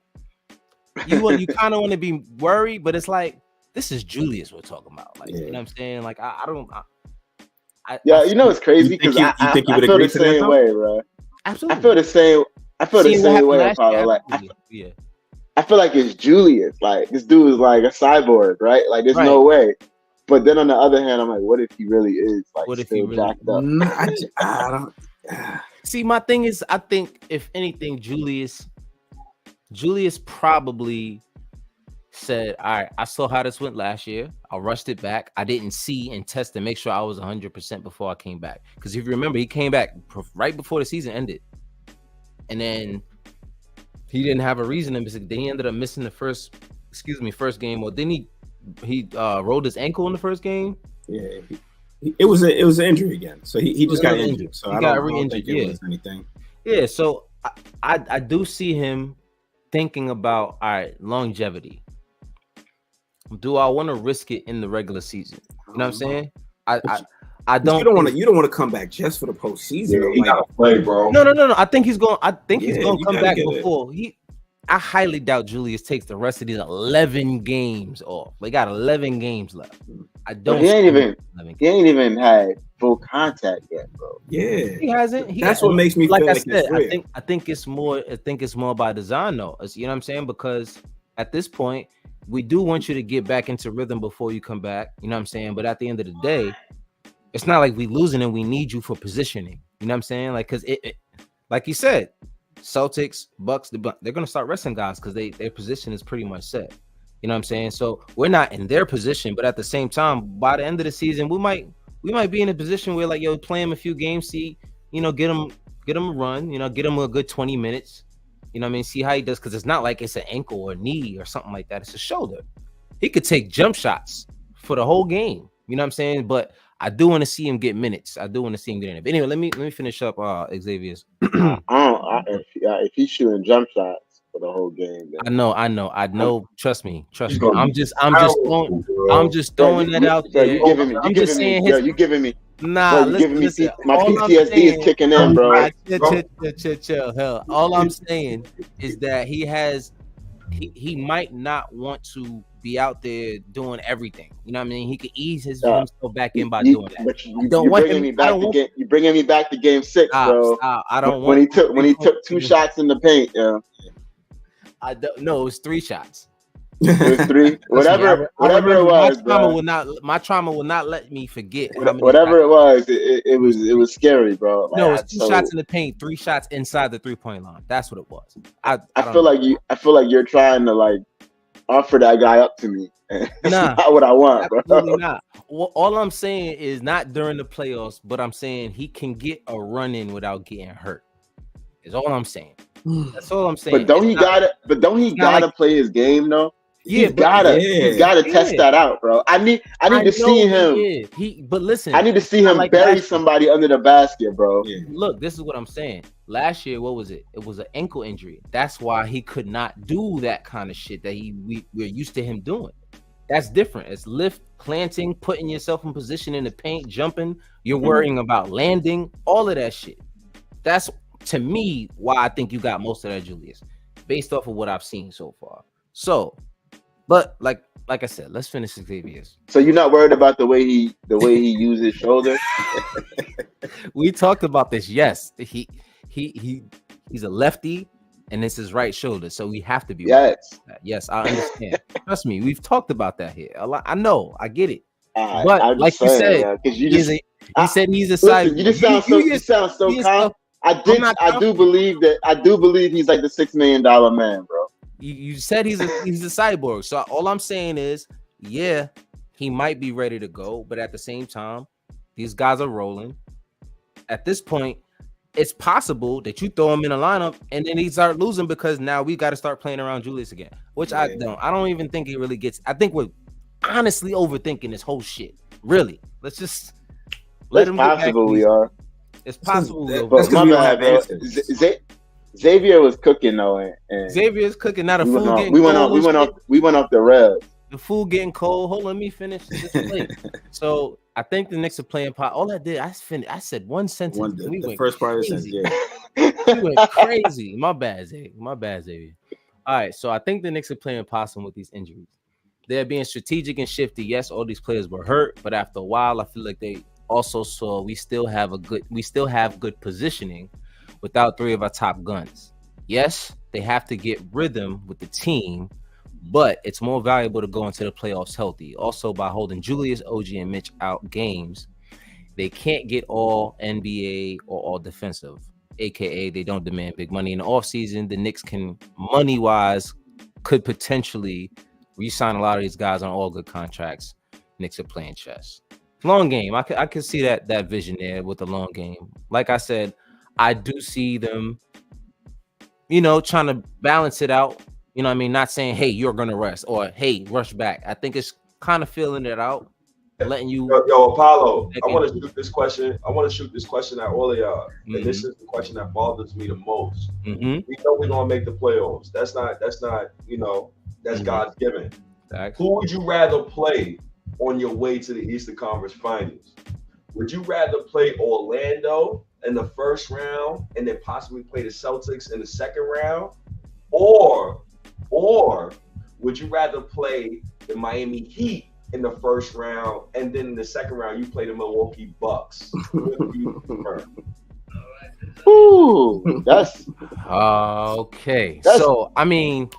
You kind of want to be worried, but it's like, this is Julius we're talking about. Like, you know what I'm saying? Like, I don't. You know it's crazy because I feel the same way, bro. Absolutely. I feel the same way, Apollo. Like, I feel like it's Julius. Like, this dude is like a cyborg, right? Like, there's no way. But then on the other hand, I'm like, what if he really is like What if still he really? jacked up? No, I don't. See, my thing is, I think if anything, Julius probably said, all right, I saw how this went last year. I rushed it back. I didn't see and test and make sure I was 100% before I came back. Because if you remember, he came back right before the season ended. And then he didn't have a reason. Then he ended up missing the first game. Or didn't he rolled his ankle in the first game? Yeah, it was an injury again. So he just got injured. So I don't think it was anything. Yeah, so I do see him thinking about, all right, longevity. Do I want to risk it in the regular season? You know what I'm saying? I don't. You don't want to come back just for the postseason. Yeah, he gotta play, bro. No. I think he's going. He's going to come back before it. I highly doubt Julius takes the rest of these 11 games off. They got 11 games left. I don't. But he ain't even had full contact yet, bro. Yeah, he hasn't. That's what makes me like feel I like said. it's real. I think it's more by design though. You know what I'm saying? Because at this point, we do want you to get back into rhythm before you come back. You know what I'm saying? But at the end of the day, it's not like we losing and we need you for positioning. You know what I'm saying? Like, because it like you said, Celtics, Bucks, they're gonna start resting guys because their position is pretty much set. You know what I'm saying? So we're not in their position, but at the same time, by the end of the season, we might be in a position where like, yo, play him a few games, see, you know, get him a run, you know, get him a good 20 minutes. You know what I mean? See how he does, because it's not like it's an ankle or knee or something like that. It's a shoulder. He could take jump shots for the whole game. You know what I'm saying? But I do want to see him get minutes. I do want to see him get in it. But anyway, let me finish up Xavier's. If he's shooting jump shots for the whole game, then... I know. Trust me. I'm just throwing that out there. You giving me. Nah, bro, listen, my PTSD is kicking in, bro. Chill. Hell, all I'm saying is that he might not want to be out there doing everything. You know what I mean? He could ease himself back in by doing that. But you're bringing me back to game 6, bro. I don't when he took 2 shots in the paint. Yeah. I don't know. It was 3 shots. It was 3. whatever it was. My trauma will not let me forget. Whatever it was, it was scary, bro. Like, no, it's 2 shots in the paint, 3 shots inside the 3-point line. That's what it was. I feel like you're trying to like offer that guy up to me. That's not what I want, bro. Absolutely not. Well, all I'm saying is not during the playoffs, but I'm saying he can get a run in without getting hurt. Is all I'm saying. That's all I'm saying. But don't he gotta play his game though? Yeah, he's gotta test that out, bro. I need to see him. But listen, I need to see him like bury somebody under the basket, bro. Yeah. Look, this is what I'm saying. Last year, what was it? It was an ankle injury. That's why he could not do that kind of shit that we're used to him doing. That's different. It's lift, planting, putting yourself in position in the paint, jumping. You're worrying about landing, all of that shit. That's, to me, why I think you got most of that, Julius, based off of what I've seen so far. So, but like I said, let's finish Xavier's. So you're not worried about the way he uses his shoulder? We talked about this. Yes, he's a lefty, and it's his right shoulder, so we have to be. Yes, yes, I understand. Trust me, we've talked about that here a lot. I know, I get it. But like you said, he said he's a side. You sound so calm. I do believe he's like the $6 million man, bro. You said he's a cyborg. So all I'm saying is, yeah, he might be ready to go, but at the same time, these guys are rolling. At this point, it's possible that you throw him in a lineup and then he start losing because now we got to start playing around Julius again, which I don't even think he really gets. I think we're honestly overthinking this whole shit. Really, let's just let him. It's possible we are. It's possible. But my bad, bro. Xavier was cooking though, and Xavier's cooking. Not a food getting we went off the rails. The food getting cold. Hold on, let me finish this plate. So I think the Knicks are playing pot. All I did, I said one sentence. The first part of the sentence. Yeah. We went crazy. My bad, Xavier. All right, so I think the Knicks are playing possum with these injuries. They're being strategic and shifty. Yes, all these players were hurt, but after a while, I feel like they also saw we still have good positioning without 3 of our top guns. Yes, they have to get rhythm with the team, but it's more valuable to go into the playoffs healthy. Also, by holding Julius, OG, and Mitch out games, they can't get all NBA or all defensive, aka they don't demand big money in the offseason. The Knicks can, money-wise, could potentially re-sign a lot of these guys on all good contracts. Knicks are playing chess. Long game. I could see that vision there with the long game. Like I said, I do see them, trying to balance it out. You know what I mean? Not saying, hey, you're going to rest or, hey, rush back. I think it's kind of feeling it out, letting you. Yo, Apollo, I want to shoot this question. I want to shoot this question at all of y'all. Mm-hmm. And this is the question that bothers me the most. Mm-hmm. We know we're going to make the playoffs. That's not, that's mm-hmm. God's given. Exactly. Who would you rather play on your way to the Eastern Conference Finals? Would you rather play Orlando in the first round and then possibly play the Celtics in the second round? Or would you rather play the Miami Heat in the first round and then in the second round you play the Milwaukee Bucks? What do you prefer? Ooh, that's okay. So I mean,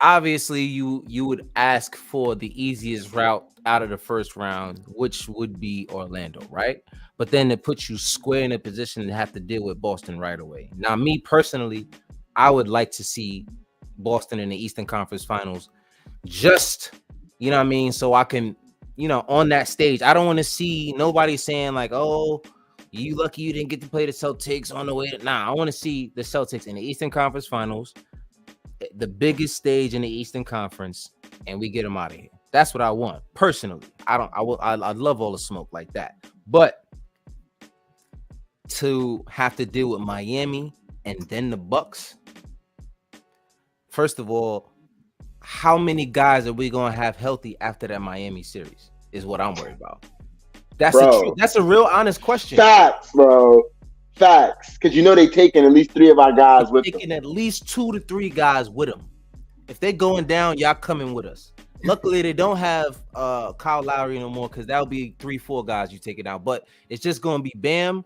obviously you would ask for the easiest route out of the first round, which would be Orlando, right? But then it puts you square in a position to have to deal with Boston right away. Now, me personally, I would like to see Boston in the Eastern Conference Finals, just, you know what I mean? So I can, on that stage, I don't want to see nobody saying like, oh, you lucky you didn't get to play the Celtics on the way to, I want to see the Celtics in the Eastern Conference Finals, the biggest stage in the Eastern Conference, and we get them out of here. That's what I want personally. I love all the smoke like that, but to have to deal with Miami and then the Bucks. First of all, how many guys are we gonna have healthy after that Miami series? Is what I'm worried about. That's a real honest question. Facts, bro. Facts, because they taking at least 3 of our guys with them. Taking at least 2 to 3 guys with them. If they're going down, y'all coming with us. Luckily, they don't have Kyle Lowry no more because that'll be 3-4 guys you taking out. But it's just gonna be Bam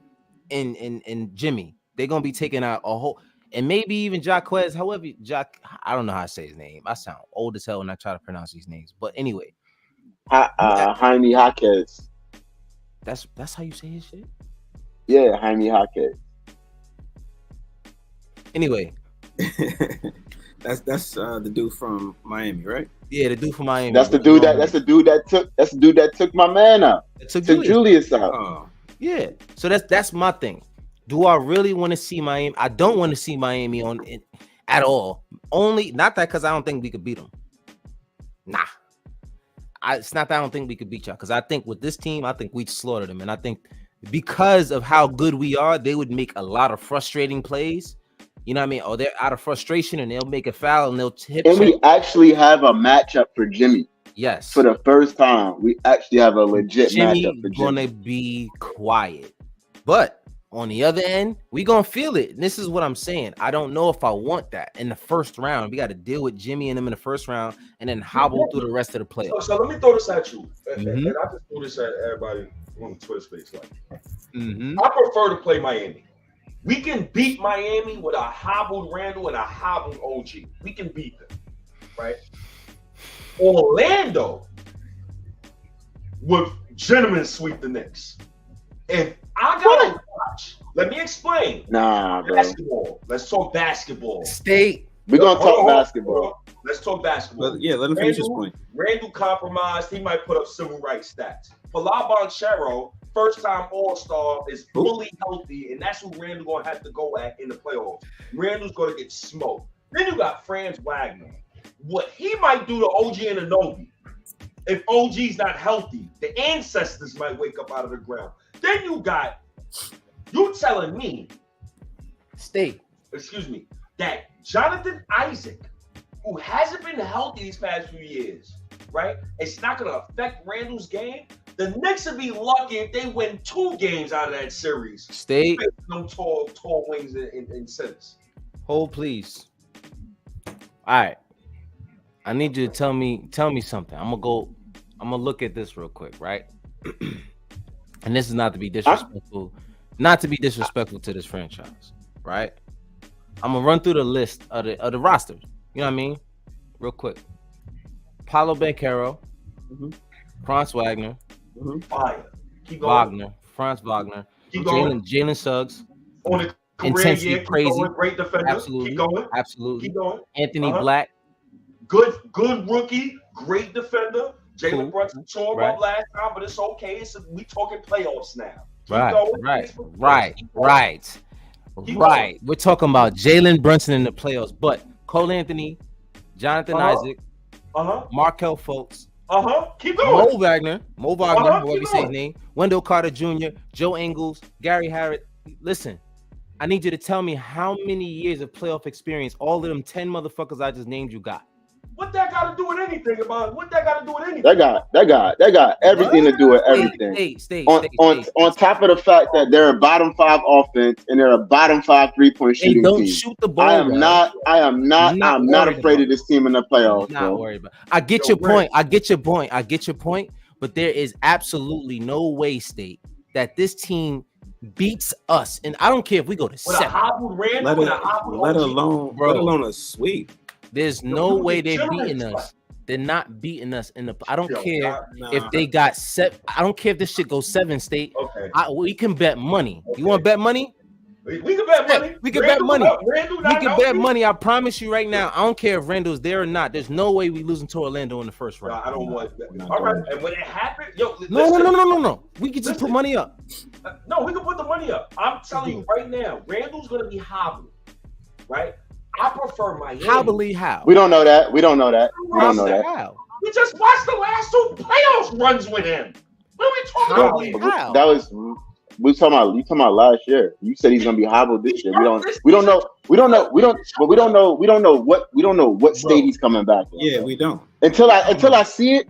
and Jimmy. They're gonna be taking out a whole, and maybe even Jaquez. However, I don't know how to say his name. I sound old as hell when I try to pronounce these names. But anyway, Jaime Jaquez. That's how you say his shit. Yeah, Jaime Jaquez. Anyway, that's the dude from Miami, right? Yeah, the dude from Miami. That's the dude that took my man out. Took Julius out. Oh. Yeah. So that's my thing. Do I really want to see Miami? I don't want to see Miami on it at all. Only not that because I don't think we could beat them. Nah. It's not that I don't think we could beat y'all, because I think with this team, I think we'd slaughter them. And I think because of how good we are, they would make a lot of frustrating plays. You know what I mean? Or they're out of frustration and they'll make a foul and they'll hit. And we actually have a matchup for Jimmy. Yes. For the first time, we actually have a legit matchup for Jimmy. Gonna be quiet. But on the other end, we gonna feel it. And this is what I'm saying. I don't know if I want that in the first round. We got to deal with Jimmy and them in the first round and then hobble through the rest of the playoffs. So let me throw this at you. And I just threw this at everybody on the Twitter space. I prefer to play Miami. We can beat Miami with a hobbled Randall and a hobbled OG. We can beat them, right? Orlando would gentlemen sweep the Knicks. And I gotta watch. Let me explain. Nah, bro. Basketball. Let's talk basketball. State. We're gonna talk basketball. Let's talk basketball. Yeah, let him finish his point. Randall compromised. He might put up civil rights stats. Palabonchero, first-time All-Star, is fully healthy, and that's who Randall gonna have to go at in the playoffs. Randall's gonna get smoked. Then you got Franz Wagner. What he might do to OG Anunoby, if OG's not healthy, the ancestors might wake up out of the ground. Then you telling me, that Jonathan Isaac, who hasn't been healthy these past few years, right? It's not going to affect Randall's game. The Knicks would be lucky if they win 2 games out of that series. No tall wings and centers. Hold, please. All right. I need you to tell me something. I'm gonna look at this real quick, right? And this is not to be disrespectful, to this franchise, right? I'm gonna run through the list of the rosters. You know what I mean? Real quick. Paulo Banchero, Mm-hmm. Franz Wagner, Fire. Keep going. Franz Wagner, Keep going. Jalen Suggs. On the career Intensity year, keep crazy. going. Great defender. Absolutely. Keep going. Absolutely. Keep going. Anthony Black. Good rookie. Great defender. Jalen Cool. Brunson tore him up last time, but it's okay. We talking playoffs now. Keep Right. We're talking about Jalen Brunson in the playoffs, but Cole Anthony, Jonathan Isaac, Markel Fultz, keep going. Mo Wagner, whoever you say his name, Wendell Carter Jr., Joe Ingles, Gary Harrod. Listen, I need you to tell me how many years of playoff experience all of them 10 motherfuckers I just named you got. What that got to do with anything? That got everything to do with everything. On top of the fact that they're a bottom 5 offense and they're a bottom 5 3-point shooting team. Shoot the ball. I'm not afraid of this team in the playoffs. Not worried about. I get your point. But there is absolutely no way, State, that this team beats us, and I don't care if we go to 7. Let alone a sweep. There's no way they're beating us. They're not beating us in the. I don't care if they got 7. I don't care if this shit goes 7, State. Okay. We can bet money. You want to bet money? We can bet money. We can bet money. We can bet money. I promise you right now. I don't care if Randall's there or not. There's no way we losing to Orlando in the first round. I don't want that. All right. And when it happened, No. We can just put money up. No, we can put the money up. I'm telling you right now, Randall's gonna be hobbling, right? I prefer Miami. Hobbly how? We don't know that. We don't know that. How? We just watched the last 2 playoffs runs with him. What are we talking about? How? That was you talking about last year. You said he's gonna be hobbled this year. We don't know what state he's coming back in. Yeah, we don't. Until I see it,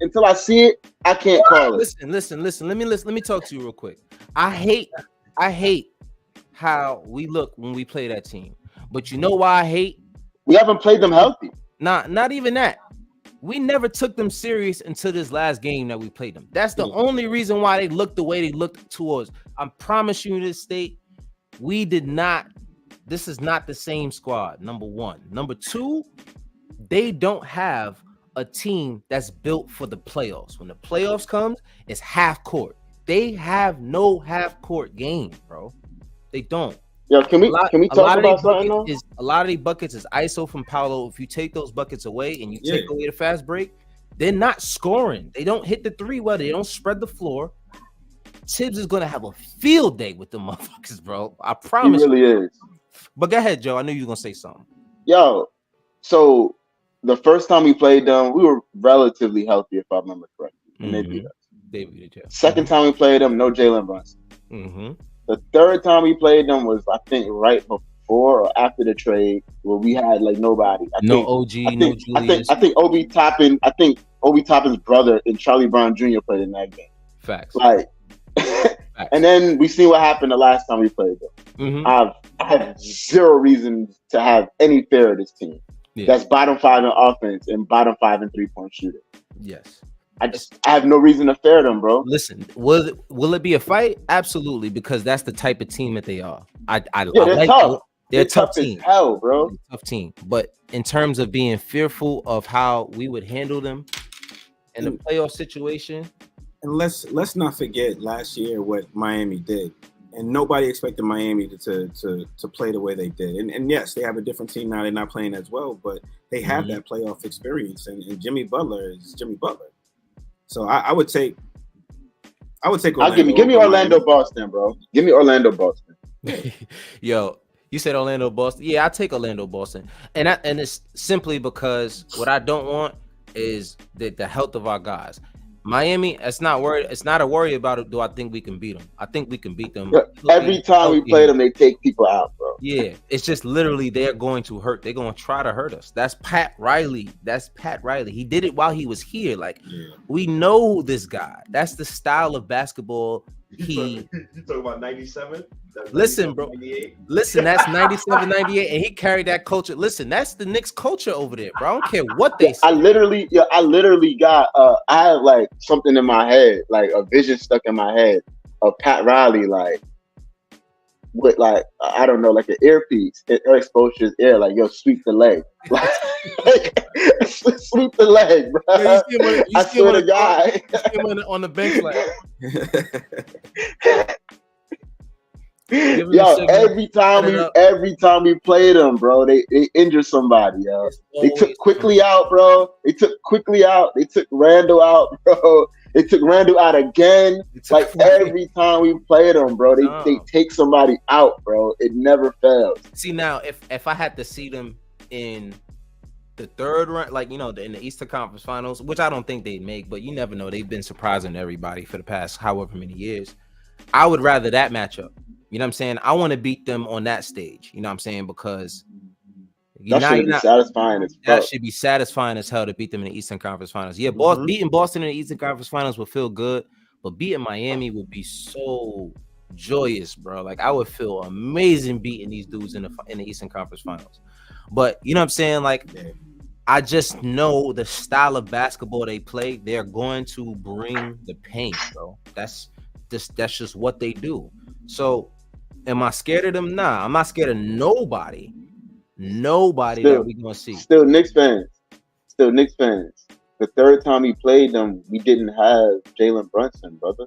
I can't call it. Listen. Let me talk to you real quick. I hate how we look when we play that team. But you know why I hate? We haven't played them healthy. Not even that. We never took them serious until this last game that we played them. That's the only reason why they looked the way they looked towards. I promise you, this State, we did not. This is not the same squad. Number one. Number two, they don't have a team that's built for the playoffs. When the playoffs comes, it's half court. They have no half court game, bro. They don't. Yo, can we talk about something? A lot of these buckets is ISO from Paolo. If you take those buckets away and you take away the fast break, they're not scoring. They don't hit the 3 well. They don't spread the floor. Tibbs is gonna have a field day with the motherfuckers, bro. I promise. He really is. But go ahead, Joe. I knew you were gonna say something. Yo, so the first time we played them, we were relatively healthy, if I remember correctly, and they beat us. They beat it, yeah. Second time we played them, no Jalen Brunson. Mm-hmm. The third time we played them was, I think, right before or after the trade, where we had like nobody. No Julius. I think Obi Toppin's brother and Charlie Brown Jr. played in that game. Facts. Like, and then we see what happened the last time we played them. Mm-hmm. I have zero reason to have any fear of this team. Yeah. That's bottom 5 in offense and bottom 5 in 3-point shooting. Yes. I have no reason to fear them, bro. Listen, will it be a fight? Absolutely, because that's the type of team that they are. They're tough. They're tough team. As hell, bro. Tough team. But in terms of being fearful of how we would handle them in the playoff situation, and let's not forget last year what Miami did, and nobody expected Miami to play the way they did. And yes, they have a different team now. They're not playing as well, but they have that playoff experience. And Jimmy Butler is Jimmy Butler. So I would take Orlando. Give me Orlando Boston, bro. Give me Orlando Boston. Yo, you said Orlando Boston. Yeah, I take Orlando Boston. And it's simply because what I don't want is the health of our guys. Miami, it's not a worry about it. Do I think we can beat them? I think we can beat them. Every time we play them, they take people out, bro. Yeah, it's just literally they're going to hurt. They're going to try to hurt us. That's Pat Riley. He did it while he was here. Like, we know this guy. That's the style of basketball. You talking about 97? Listen, bro. 98? Listen, that's 97, 98, and he carried that culture. Listen, that's the Knicks culture over there, bro. I don't care what they say. I literally got I have like something in my head, like a vision stuck in my head of Pat Riley, like with like I don't know, like an earpiece, it exposed his ear, like yo, sweep the leg. Like, Sweep the leg, bro. Yeah, I swear to God. You see him on the bench like. Yo, every time we played them, bro, they injured somebody, yo. They took Quickly out, bro. They took Randall out, bro. They took Randall out again. Like every time we played them, bro, they take somebody out, bro. It never fails. See, now if I had to see them in the third round, like, you know, in the Eastern Conference Finals, which I don't think they'd make, but you never know. They've been surprising everybody for the past however many years. I would rather that matchup. You know what I'm saying? I want to beat them on that stage. You know what I'm saying? Because that should be satisfying as fuck. That should be satisfying as hell to beat them in the Eastern Conference Finals. Yeah, beating Boston in the Eastern Conference Finals would feel good, but beating Miami would be so joyous, bro. Like, I would feel amazing beating these dudes in the Eastern Conference Finals. But you know what I'm saying? Like, I just know the style of basketball they play. They're going to bring the pain, bro. That's just what they do. So, am I scared of them? Nah, I'm not scared of nobody. Nobody that we gonna see. Still Knicks fans. The third time we played them, we didn't have Jalen Brunson, brother.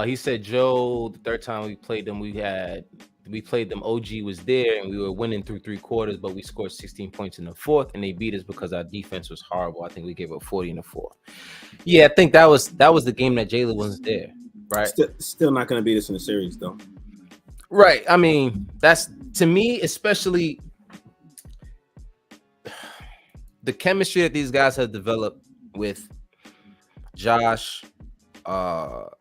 He said, Joe, the third time we played them, we played them. OG was there, and we were winning through 3 quarters, but we scored 16 points in the fourth, and they beat us because our defense was horrible. I think we gave up 40 in the fourth. Yeah, I think that was the game that Jalen wasn't there, right? Still not going to beat us in the series, though. Right. I mean, that's, to me, especially the chemistry that these guys have developed with Josh, of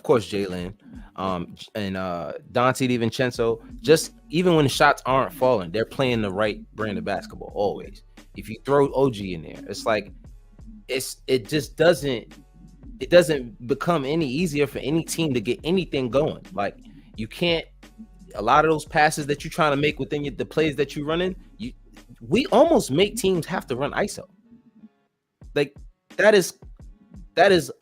course, Jalen, and Dante DiVincenzo. Just even when the shots aren't falling, they're playing the right brand of basketball always. If you throw OG in there, it's like it doesn't become any easier for any team to get anything going. Like, you can't, a lot of those passes that you're trying to make within the plays that you're running, we almost make teams have to run ISO. Like, that is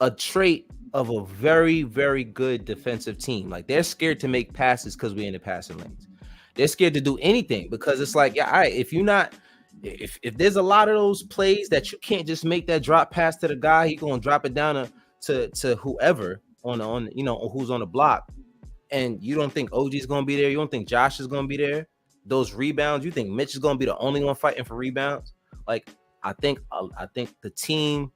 a trait of a very, very good defensive team. Like, they're scared to make passes because we're in the passing lanes. They're scared to do anything because it's like, yeah, all right, if there's a lot of those plays that you can't just make that drop pass to the guy, he's gonna drop it down to whoever on you know, who's on the block, and you don't think OG is gonna be there, you don't think Josh is gonna be there. Those rebounds, you think Mitch is gonna be the only one fighting for rebounds? Like, I think the team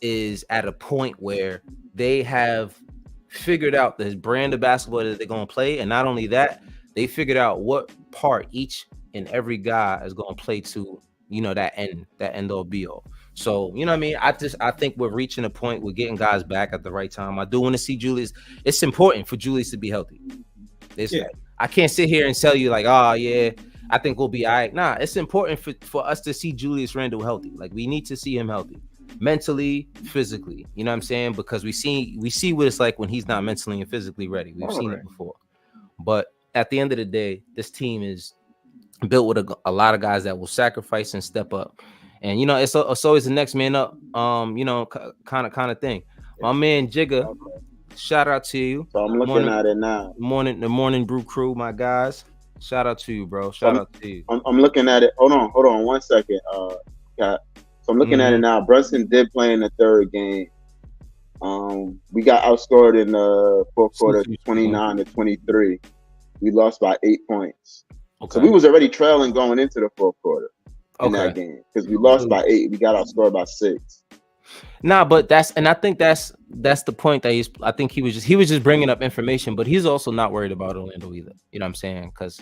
is at a point where they have figured out the brand of basketball that they're gonna play, and not only that, they figured out what part each and every guy is gonna play to, you know, that end all be all. So, you know what I mean? I think we're reaching a point, we're getting guys back at the right time. I do want to see Julius. It's important for Julius to be healthy. I can't sit here and tell you like, oh yeah, I think we'll be all right. Nah, it's important for us to see Julius Randle healthy. Like, we need to see him healthy, mentally, physically. You know what I'm saying? Because we see what it's like when he's not mentally and physically ready. We've seen it before. But at the end of the day, this team is built with a lot of guys that will sacrifice and step up. And, you know, it's always the next man up, you know, kind of thing. My man Jigga, shout out to you. So I'm looking at it now. The morning brew crew, my guys. Shout out to you, bro. Shout out to you. I'm looking at it. Hold on 1 second. So I'm looking at it now. Brunson did play in the third game. We got outscored in the fourth quarter, 29-23. We lost by 8 points. Okay. So we was already trailing going into the fourth quarter in that game because we lost by 8. We got outscored by 6. Nah, but I think that's the point that I think he was just bringing up information, but he's also not worried about Orlando either. You know what I'm saying? Because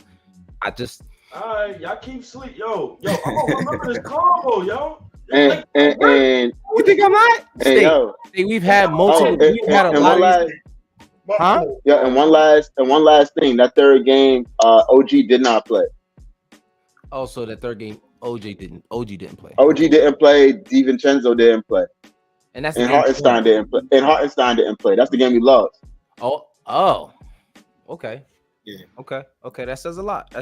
all right, y'all keep sleep, yo. I'm gonna remember this combo, yo. And you think I'm not? We've had multiple. We've had a lot of. Huh? Yeah, and one last thing. That third game, OG did not play. Also, that third game, OG didn't play. OG didn't play. DiVincenzo didn't play. And Hartenstein didn't play. And Hartenstein didn't play. That's the game we lost. Oh. Okay. Yeah. Okay. That says a lot.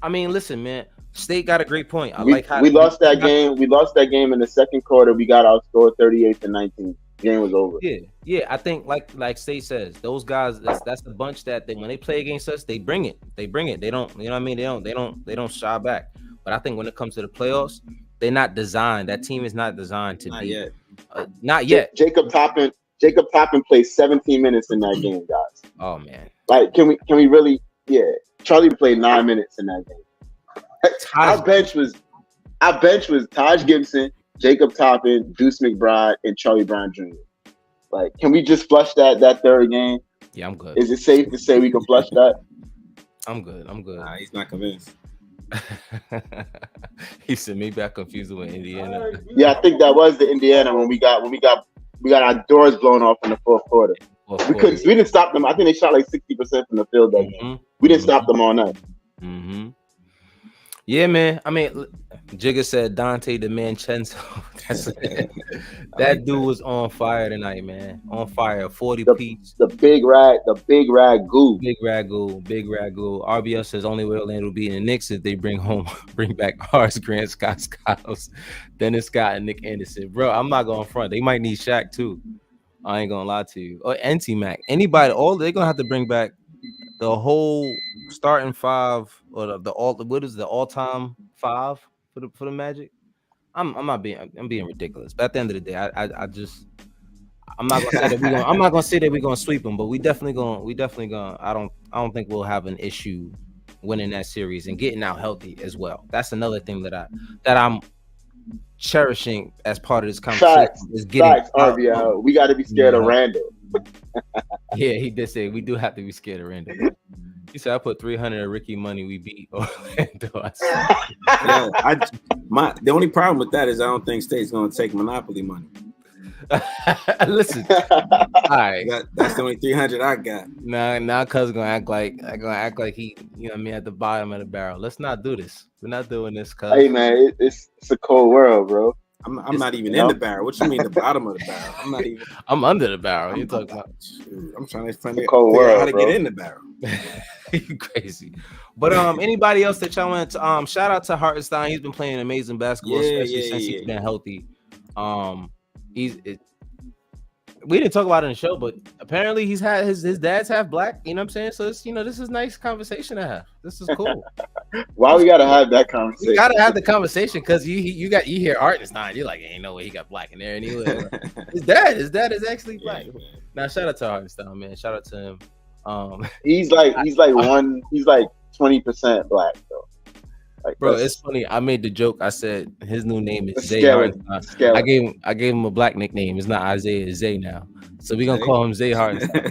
I mean, listen, man. State got a great point. We lost that game. We lost that game in the second quarter. We got outscored 38-19. game was over. Yeah. I think like State says, those guys, that's the bunch that when they play against us, they bring it. They don't, you know what I mean? They don't shy back. But I think when it comes to the playoffs, they're not designed. That team is not designed to be. Yet. Not yet. Jacob Toppin played 17 minutes in that game, guys. Oh man. Like, can we really? Yeah, Charlie played 9 minutes in that game. Our bench was Taj Gibson, Jacob Toppin, Deuce McBride, and Charlie Brown Jr. Like, can we just flush that third game? Yeah, I'm good. Is it safe to say we can flush that? I'm good. Nah, he's not convinced. He said maybe I confused it with Indiana. Yeah, I think that was the Indiana when we got our doors blown off in the fourth quarter. We didn't stop them. I think they shot like 60% from the field that game. We didn't stop them all night. Mm-hmm. Yeah, man. I mean, Jigga said Dante DiMincenzo. That dude was on fire tonight, man. On fire. 40 piece. The big rag goo. Big ragu. RBL says only way Orlando will be in the Knicks if they bring back Horace Grant, Scott Skiles, Dennis Scott, and Nick Anderson. Bro, I'm not going front. They might need Shaq too. I ain't gonna lie to you. Or NT Mac. Anybody, they're gonna have to bring back the whole starting five or the all-time five for the Magic. I'm being ridiculous. But at the end of the day, I'm not gonna say that we're gonna sweep them, but we definitely gonna. I don't think we'll have an issue winning that series and getting out healthy as well. That's another thing that I'm cherishing as part of this conversation. Is getting RBL. We got to be scared of Randall. Yeah, he did say we do have to be scared of Randall. He said I put 300 at Ricky money. We beat Orlando. The only problem with that is I don't think State's going to take Monopoly money. Listen, all right, that's the only 300 I got. Now cuz gonna act like he, you know what I mean, at the bottom of the barrel. Let's not do this. We're not doing this, cuz. Hey man, it's a cold world, bro. I'm not even in the barrel. What you mean the bottom of the barrel? I'm not even. I'm under the barrel. You talking about? I'm trying to find out how to get in the barrel. You crazy. But anybody else that y'all want to shout out to Hartenstein. He's been playing amazing basketball, especially since he's been healthy. We didn't talk about it in the show, but apparently he's had his dad's half black. You know what I'm saying? So it's, this is nice conversation to have. This is cool. Why we gotta have that conversation? We gotta have the conversation because you hear Hartenstein, you're like, ain't no way he got black in there. And his dad is actually black. Yeah, now shout out to Hartenstein, man. Shout out to him. He's like 20% black though. Like, bro, it's funny. I made the joke. I said his new name is Zay Hartenstein. I gave him a black nickname. It's not Isaiah, it's Zay now. So we're gonna call him Zay Hartenstein.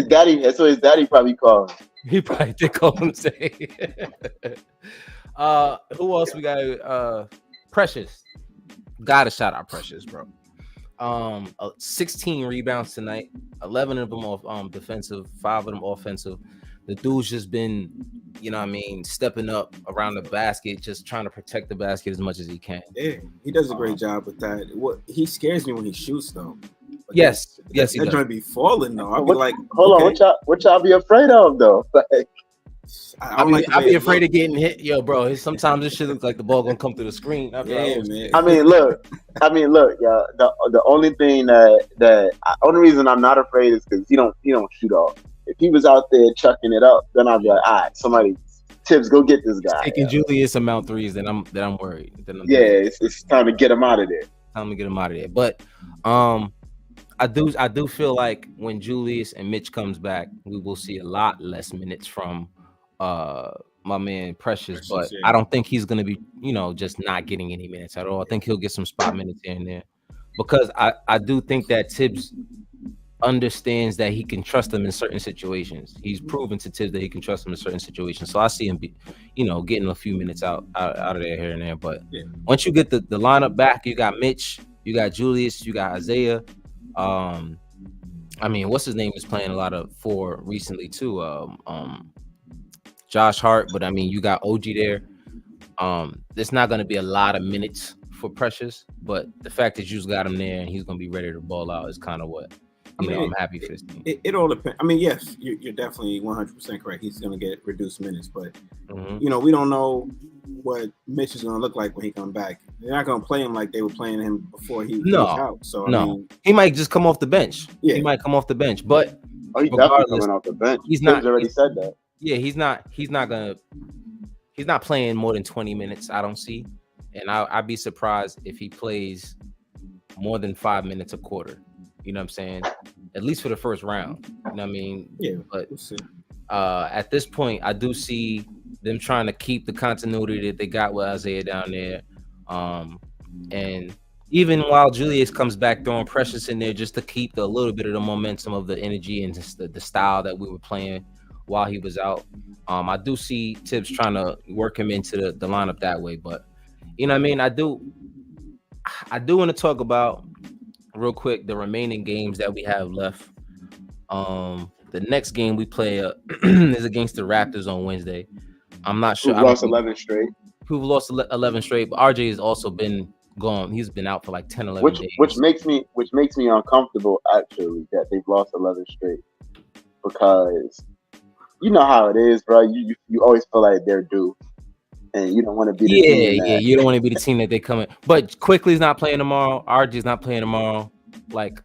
That's what his daddy probably called him. He probably did call him Zay. Who else we got? Precious. Gotta shout out Precious, bro. 16 rebounds tonight, 11 of them off defensive, 5 of them offensive. The dude's just been, stepping up around the basket, just trying to protect the basket as much as he can. Yeah, he does a great job with that. He scares me when he shoots, though. Like, yes, he does. That joint be falling, though. I'll be like, hold on, what y'all be afraid of, though? I'll be afraid of getting hit, yo, bro. Sometimes this shit looks like the ball gonna come through the screen. Man. I mean, look, y'all. The only thing only reason I'm not afraid is because he don't shoot off. If he was out there chucking it up, then I'd be like, all right, somebody, Tibbs, go get this guy. Taking Julius amount threes, then I'm worried. It's time to get him out of there. But I do feel like when Julius and Mitch comes back, we will see a lot less minutes from my man Precious. But I don't think he's gonna be, just not getting any minutes at all. I think he'll get some spot minutes here and there. Because I do think that Tibbs understands that he can trust him in certain situations. He's proven to Tibbs that he can trust him in certain situations. So I see him getting a few minutes out of there here and there. But once you get the lineup back, you got Mitch, you got Julius, you got Isaiah. What's his name is playing a lot of 4 recently too. Josh Hart, but you got OG there. There's not going to be a lot of minutes for Precious, but the fact that you just got him there and he's going to be ready to ball out is kind of what I'm happy for this team. It all depends. I mean, yes, you're definitely 100% correct. He's going to get reduced minutes, but we don't know what Mitch is going to look like when he comes back. They're not going to play him like they were playing him before he was out. So I mean, he might just come off the bench. Yeah, he might come off the bench, but he's definitely coming off the bench. He's already said that. Yeah, he's not playing more than 20 minutes. I don't see, and I'd be surprised if he plays more than 5 minutes a quarter. You know what I'm saying? At least for the first round. You know what I mean? Yeah. But at this point, I do see them trying to keep the continuity that they got with Isaiah down there. And even while Julius comes back, throwing Precious in there just to keep a little bit of the momentum of the energy and just the style that we were playing while he was out. I do see Tibbs trying to work him into the lineup that way. But, you know what I mean? I do want to talk about real quick the remaining games that we have left. The next game we play is against the Raptors on Wednesday. I'm not sure. We've lost 11 straight. We've lost 11 straight, but RJ has also been gone. He's been out for like 10, 11 days. Which makes me uncomfortable, actually, that they've lost 11 straight. Because you know how it is, bro. You always feel like they're due. And you don't want to be the team. Yeah, you don't want to be the team that they come in. But Quickly's not playing tomorrow. RJ's not playing tomorrow. Like,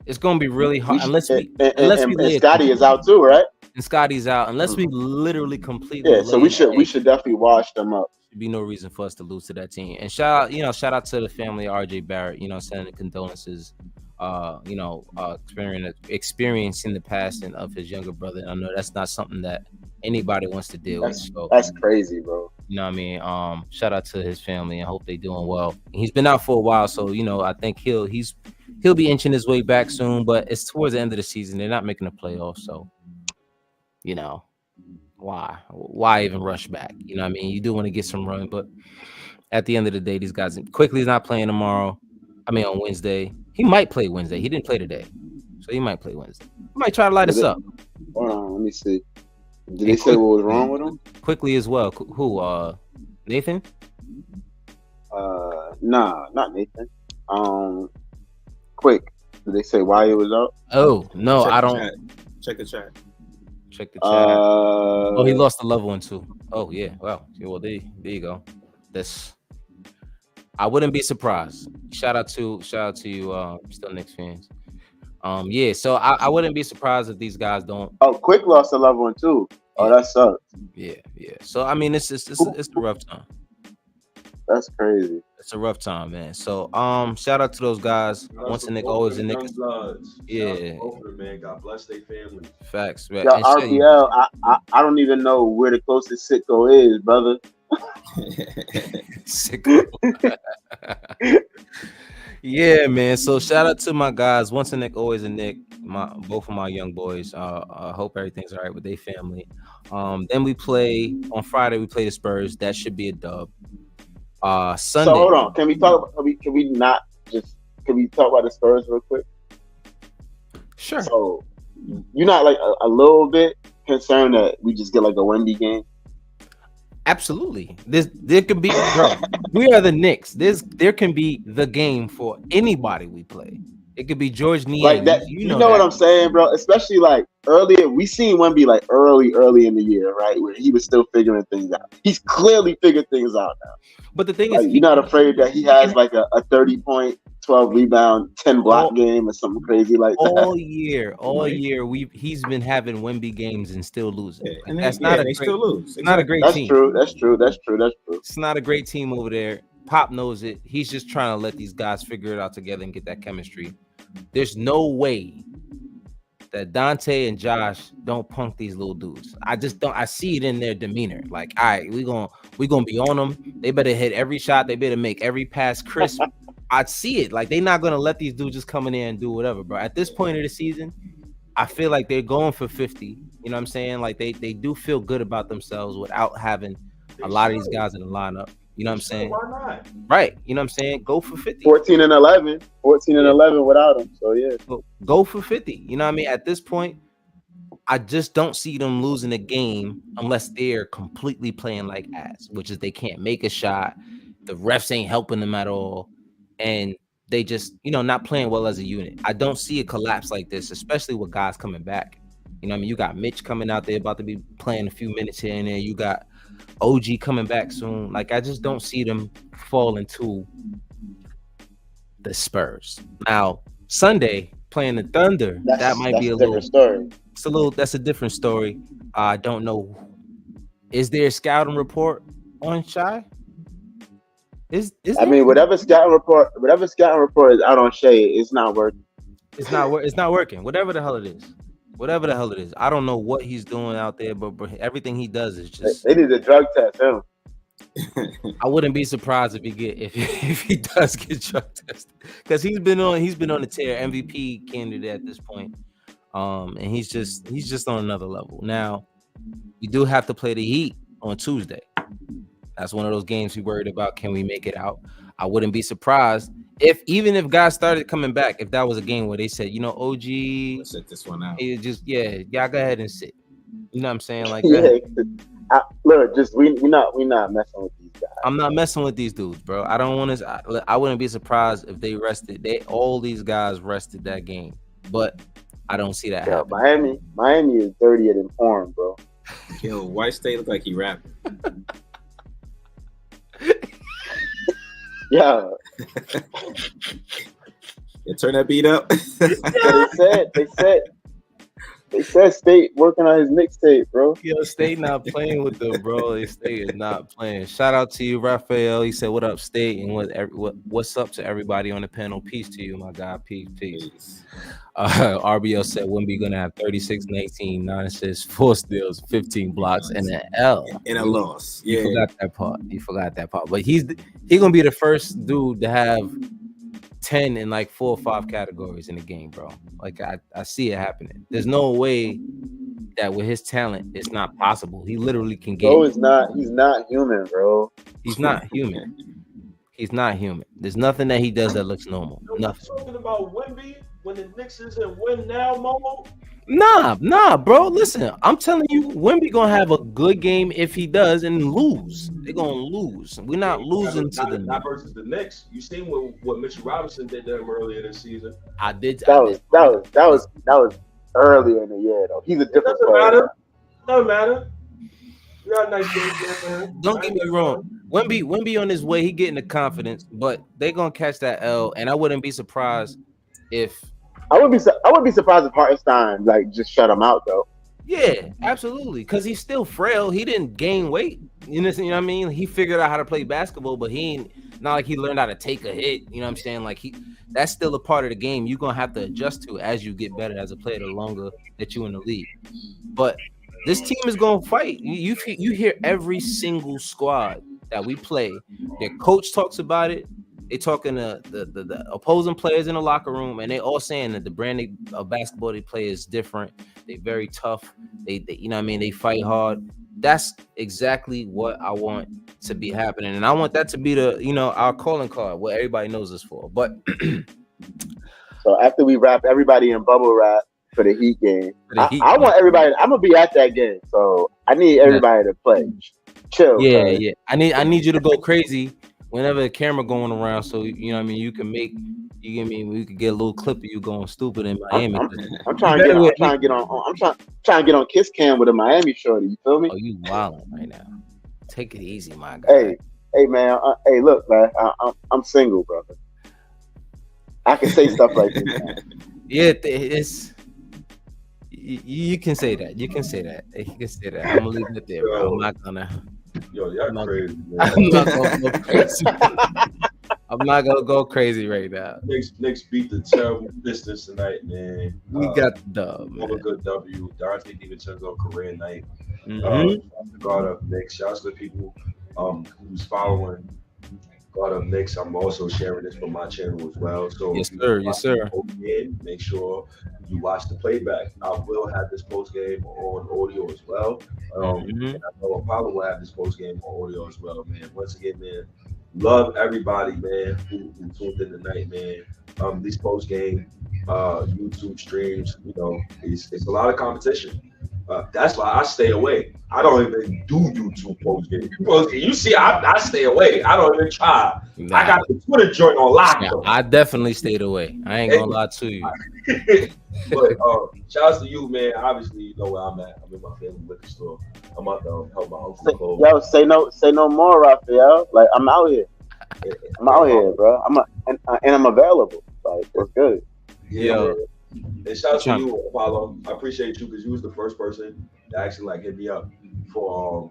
it's gonna be really hard unless we Scotty is out too, right? And Scotty's out. Unless we literally completely. Yeah, so we should definitely wash them up. There'd be no reason for us to lose to that team. And shout out to the family of RJ Barrett. Sending condolences. Experiencing the passing of his younger brother. I know that's not something that anybody wants to deal with. So, that's crazy, bro. You know what I mean? Shout out to his family and hope they're doing well. He's been out for a while, so I think he'll be inching his way back soon. But it's towards the end of the season. They're not making the playoffs, so why even rush back? You know what I mean? You do want to get some run, but at the end of the day, these guys Quickly's not playing tomorrow. I mean on Wednesday. He might play Wednesday. He didn't play today, so he might play Wednesday. He might try to light us up. Hold on, let me see. Did they say what was wrong with him? Quickly as well. Who? Nathan? Nah, not Nathan. Quick. Did they say why he was out? Oh no, I don't. Check the chat. He lost the level one too. Oh yeah. Well, there you go. I wouldn't be surprised. Shout out to you, still Knicks fans. Yeah. So I wouldn't be surprised if these guys don't. Oh, Quick lost the level one too. Oh, that sucks. Yeah. So I mean, it's a rough time. That's crazy. It's a rough time, man. So shout out to those guys. Once a Knick, always a Knick. Yeah. Both of them, man. God bless their family. Facts, man. Yo, RPL, I don't even know where the closest Sicko is, brother. Sicko. Yeah, man. So shout out to my guys. Once a Knick, always a Knick. Both of my young boys. I hope everything's all right with their family. Then we play on Friday. We play the Spurs. That should be a dub. Sunday. So hold on. Can we talk about? Can we talk about the Spurs real quick? Sure. So you're not like a little bit concerned that we just get like a Wemby game? Absolutely. There could be, bro. We are the Knicks. There can be the game for anybody we play. It could be George Niang. Like that. You know what I'm saying, bro? Especially like earlier, we seen Wemby like early in the year, right? Where he was still figuring things out. He's clearly figured things out now. But the thing is, you're not afraid that he has like a 30-point, 12 rebound, 10 block game or something crazy like that. All year, he's been having Wemby games and still losing. Yeah, and that's not a still lose. It's not a great team. That's true. It's not a great team over there. Pop knows it. He's just trying to let these guys figure it out together and get that chemistry. There's no way that Dante and Josh don't punk these little dudes. I just don't. I see it in their demeanor. Like, all right, we gonna be on them. They better hit every shot. They better make every pass crisp. I see it. Like, they're not gonna let these dudes just come in there and do whatever, bro. At this point of the season, I feel like they're going for 50. You know what I'm saying? Like, they do feel good about themselves without having a lot of these guys in the lineup. You know what I'm saying? Why not? Right. You know what I'm saying? Go for 50. 14 and 11 without him. So, yeah. Go for 50. You know what I mean? At this point, I just don't see them losing a game unless they're completely playing like ass, which is they can't make a shot. The refs ain't helping them at all. And they just, not playing well as a unit. I don't see a collapse like this, especially with guys coming back. You know what I mean? You got Mitch coming out there about to be playing a few minutes here and there. You got OG coming back soon. Like, I just don't see them fall into the Spurs. Now, Sunday playing the Thunder, that might be a little story. That's a different story. I don't know. Is there a scouting report on Shy? Is I mean, whatever scouting report is out on Shea, it's not working. It's not working. Whatever the hell it is. I don't know what he's doing out there, but everything he does is just. They need a drug test him. I wouldn't be surprised if he does get drug tested, because he's been on the tear, MVP candidate at this point. And he's just on another level. Now, we do have to play the Heat on Tuesday. That's one of those games we worried about. Can we make it out? I wouldn't be surprised even if guys started coming back, if that was a game where they said, OG, let's sit this one out. Y'all go ahead and sit. You know what I'm saying? Like, look, just we not messing with these guys. I'm not messing with these dudes, bro. I don't want to. I wouldn't be surprised if they rested. All these guys rested that game, but I don't see that happening. Miami is dirty and informed, bro. Yo, White State look like he rapping. Yeah. Turn that beat up. They said State working on his mixtape, bro. Yo, State not playing with them, bro. State is not playing. Shout out to you, Raphael. He said, "What up, State?" And what's up to everybody on the panel? Peace to you, my guy. Peace. RBL said Wemby gonna have 36, 19, 9 assists, 4 steals, 15 blocks, and an L in a loss. Yeah, you forgot that part. But he gonna be the first dude to have 10 in like 4 or 5 categories in the game, bro. Like, I see it happening. There's no way that with his talent, it's not possible. He literally can get. He's not human, bro. He's not human. He's not human. There's nothing that he does that looks normal. Nothing. Talking about Wemby when the Knicks is in win now mode. Nah, bro. Listen, I'm telling you, Wemby gonna have a good game if he does, and lose. They're gonna lose. We're not losing to not versus the Knicks. You seen what Mitchell Robinson did to him earlier this season. I did. That was earlier in the year though. He's a different player. Doesn't matter. You got a nice game, man. Don't get me wrong. Wemby on his way. He getting the confidence, but they gonna catch that L, and I wouldn't be surprised if. I would be surprised if Hartenstein like just shut him out though. Yeah, absolutely, because he's still frail. He didn't gain weight. You know what I mean? He figured out how to play basketball, but he ain't not like he learned how to take a hit. You know what I'm saying? Like that's still a part of the game you're gonna have to adjust to as you get better as a player the longer that you're in the league. But this team is gonna fight. You hear every single squad that we play. Their coach talks about it. They talking to the opposing players in the locker room, and they all saying that the brand of basketball they play is different. They very tough. They you know what I mean? They fight hard. That's exactly what I want to be happening, and I want that to be our calling card, what everybody knows us for. But so after we wrap everybody in bubble wrap for the Heat game, I want everybody. I'm gonna be at that game, so I need everybody to play. Chill. Yeah. I need you to go crazy whenever the camera going around, so you know what I mean, we could get a little clip of you going stupid in Miami. I'm trying to get on Kiss Cam with a Miami shorty. You feel me? Oh, you wilding right now. Take it easy, my guy. Hey man. Hey, look, man. I'm single, brother. I can say stuff like this. Man. Yeah, it's. You can say that. You can say that. I'm gonna leave it there, bro. I'm not gonna. Yo, y'all crazy, man. I'm not gonna go crazy. I'm not gonna go crazy right now. Knicks beat the terrible Pistons tonight, man. We got the dub. Have a good W. Dante DiVincenzo career night. Mm-hmm. God up Knicks. Shout out to the people who's following God up Knicks. I'm also sharing this from my channel as well. So yes, sir. Make sure you watch the playback. I will have this post game on audio as well. And I know Apollo will have this post game on audio as well, man. Once again, man, love everybody, man, who tuned in tonight, man. These post game YouTube streams, it's a lot of competition. That's why I stay away. I don't even do YouTube post game. You see, I stay away. I don't even try. Nah. I got the Twitter joint on lock. Yeah, I definitely stayed away. I ain't gonna lie to you. But shout out to you, man. Obviously, you know where I'm at. I'm in my family liquor store. I'm out there help my uncle close. Yo, say no more, Raphael. Like I'm out here. I'm out here, bro. And I'm available. Like it's good. Yeah. And shout out to you, Apollo. I appreciate you because you was the first person that actually like hit me up for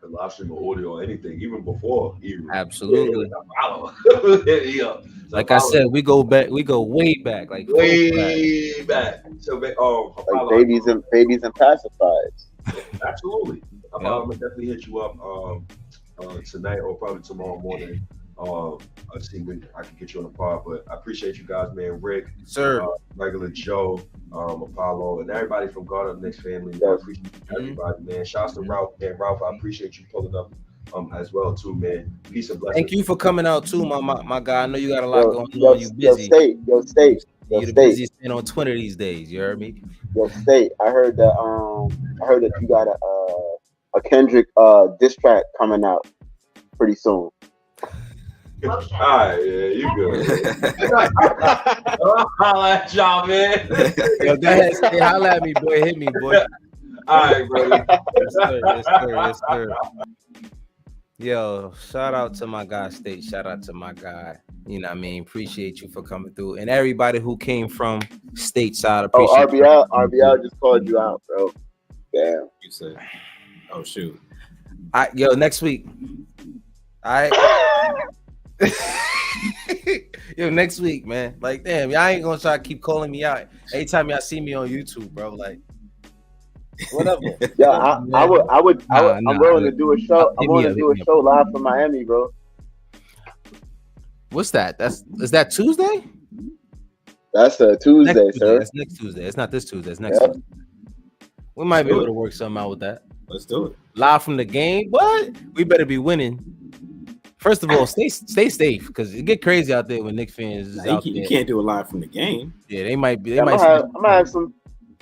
the live stream or audio or anything, even before. Absolutely. Yeah. Like I said, we go back. We go way back. Like way back. So, like babies and pacifieds. Absolutely. I'm gonna definitely hit you up tonight or probably tomorrow morning. I'll see when I can get you on the pod, but I appreciate you guys, man. Rick, sir, regular Joe, Apollo, and everybody from God Up Knicks family. I appreciate everybody, man. Shouts to Ralph, man. Ralph, I appreciate you pulling up as well too, man. Peace and blessings. Thank you for coming out too, my guy. I know you got a lot going on. You busy. Yo, state. You're the busiest man on Twitter these days. You heard me? Yo, state. I heard that you got a Kendrick diss track coming out pretty soon. All right, yeah, you good. Holla at y'all, man. Yo, go ahead, stay, holla at me, boy. Hit me, boy. All right, brother. Yes, sir. Yo, shout out to my guy, State. Shout out to my guy. You know what I mean? Appreciate you for coming through. And everybody who came from stateside. Appreciate RBL just called you out, bro. Damn. You said, oh, shoot. Yo, next week. All right. Yo, next week, man. Like, damn, y'all ain't gonna try to keep calling me out anytime y'all see me on YouTube, bro. Like, whatever. Yeah, I'm willing to do a show. I'm willing to do a show live from Miami, bro. What's that? Is that Tuesday? That's a Tuesday, sir. That's next Tuesday. It's not this Tuesday. It's next Tuesday. We might be able to work something out with that. Let's do it. Live from the game. What? We better be winning. First of all, stay safe because it get crazy out there when Knicks fans is out there. You can't do it live from the game. Yeah, they might be. I'm gonna have some.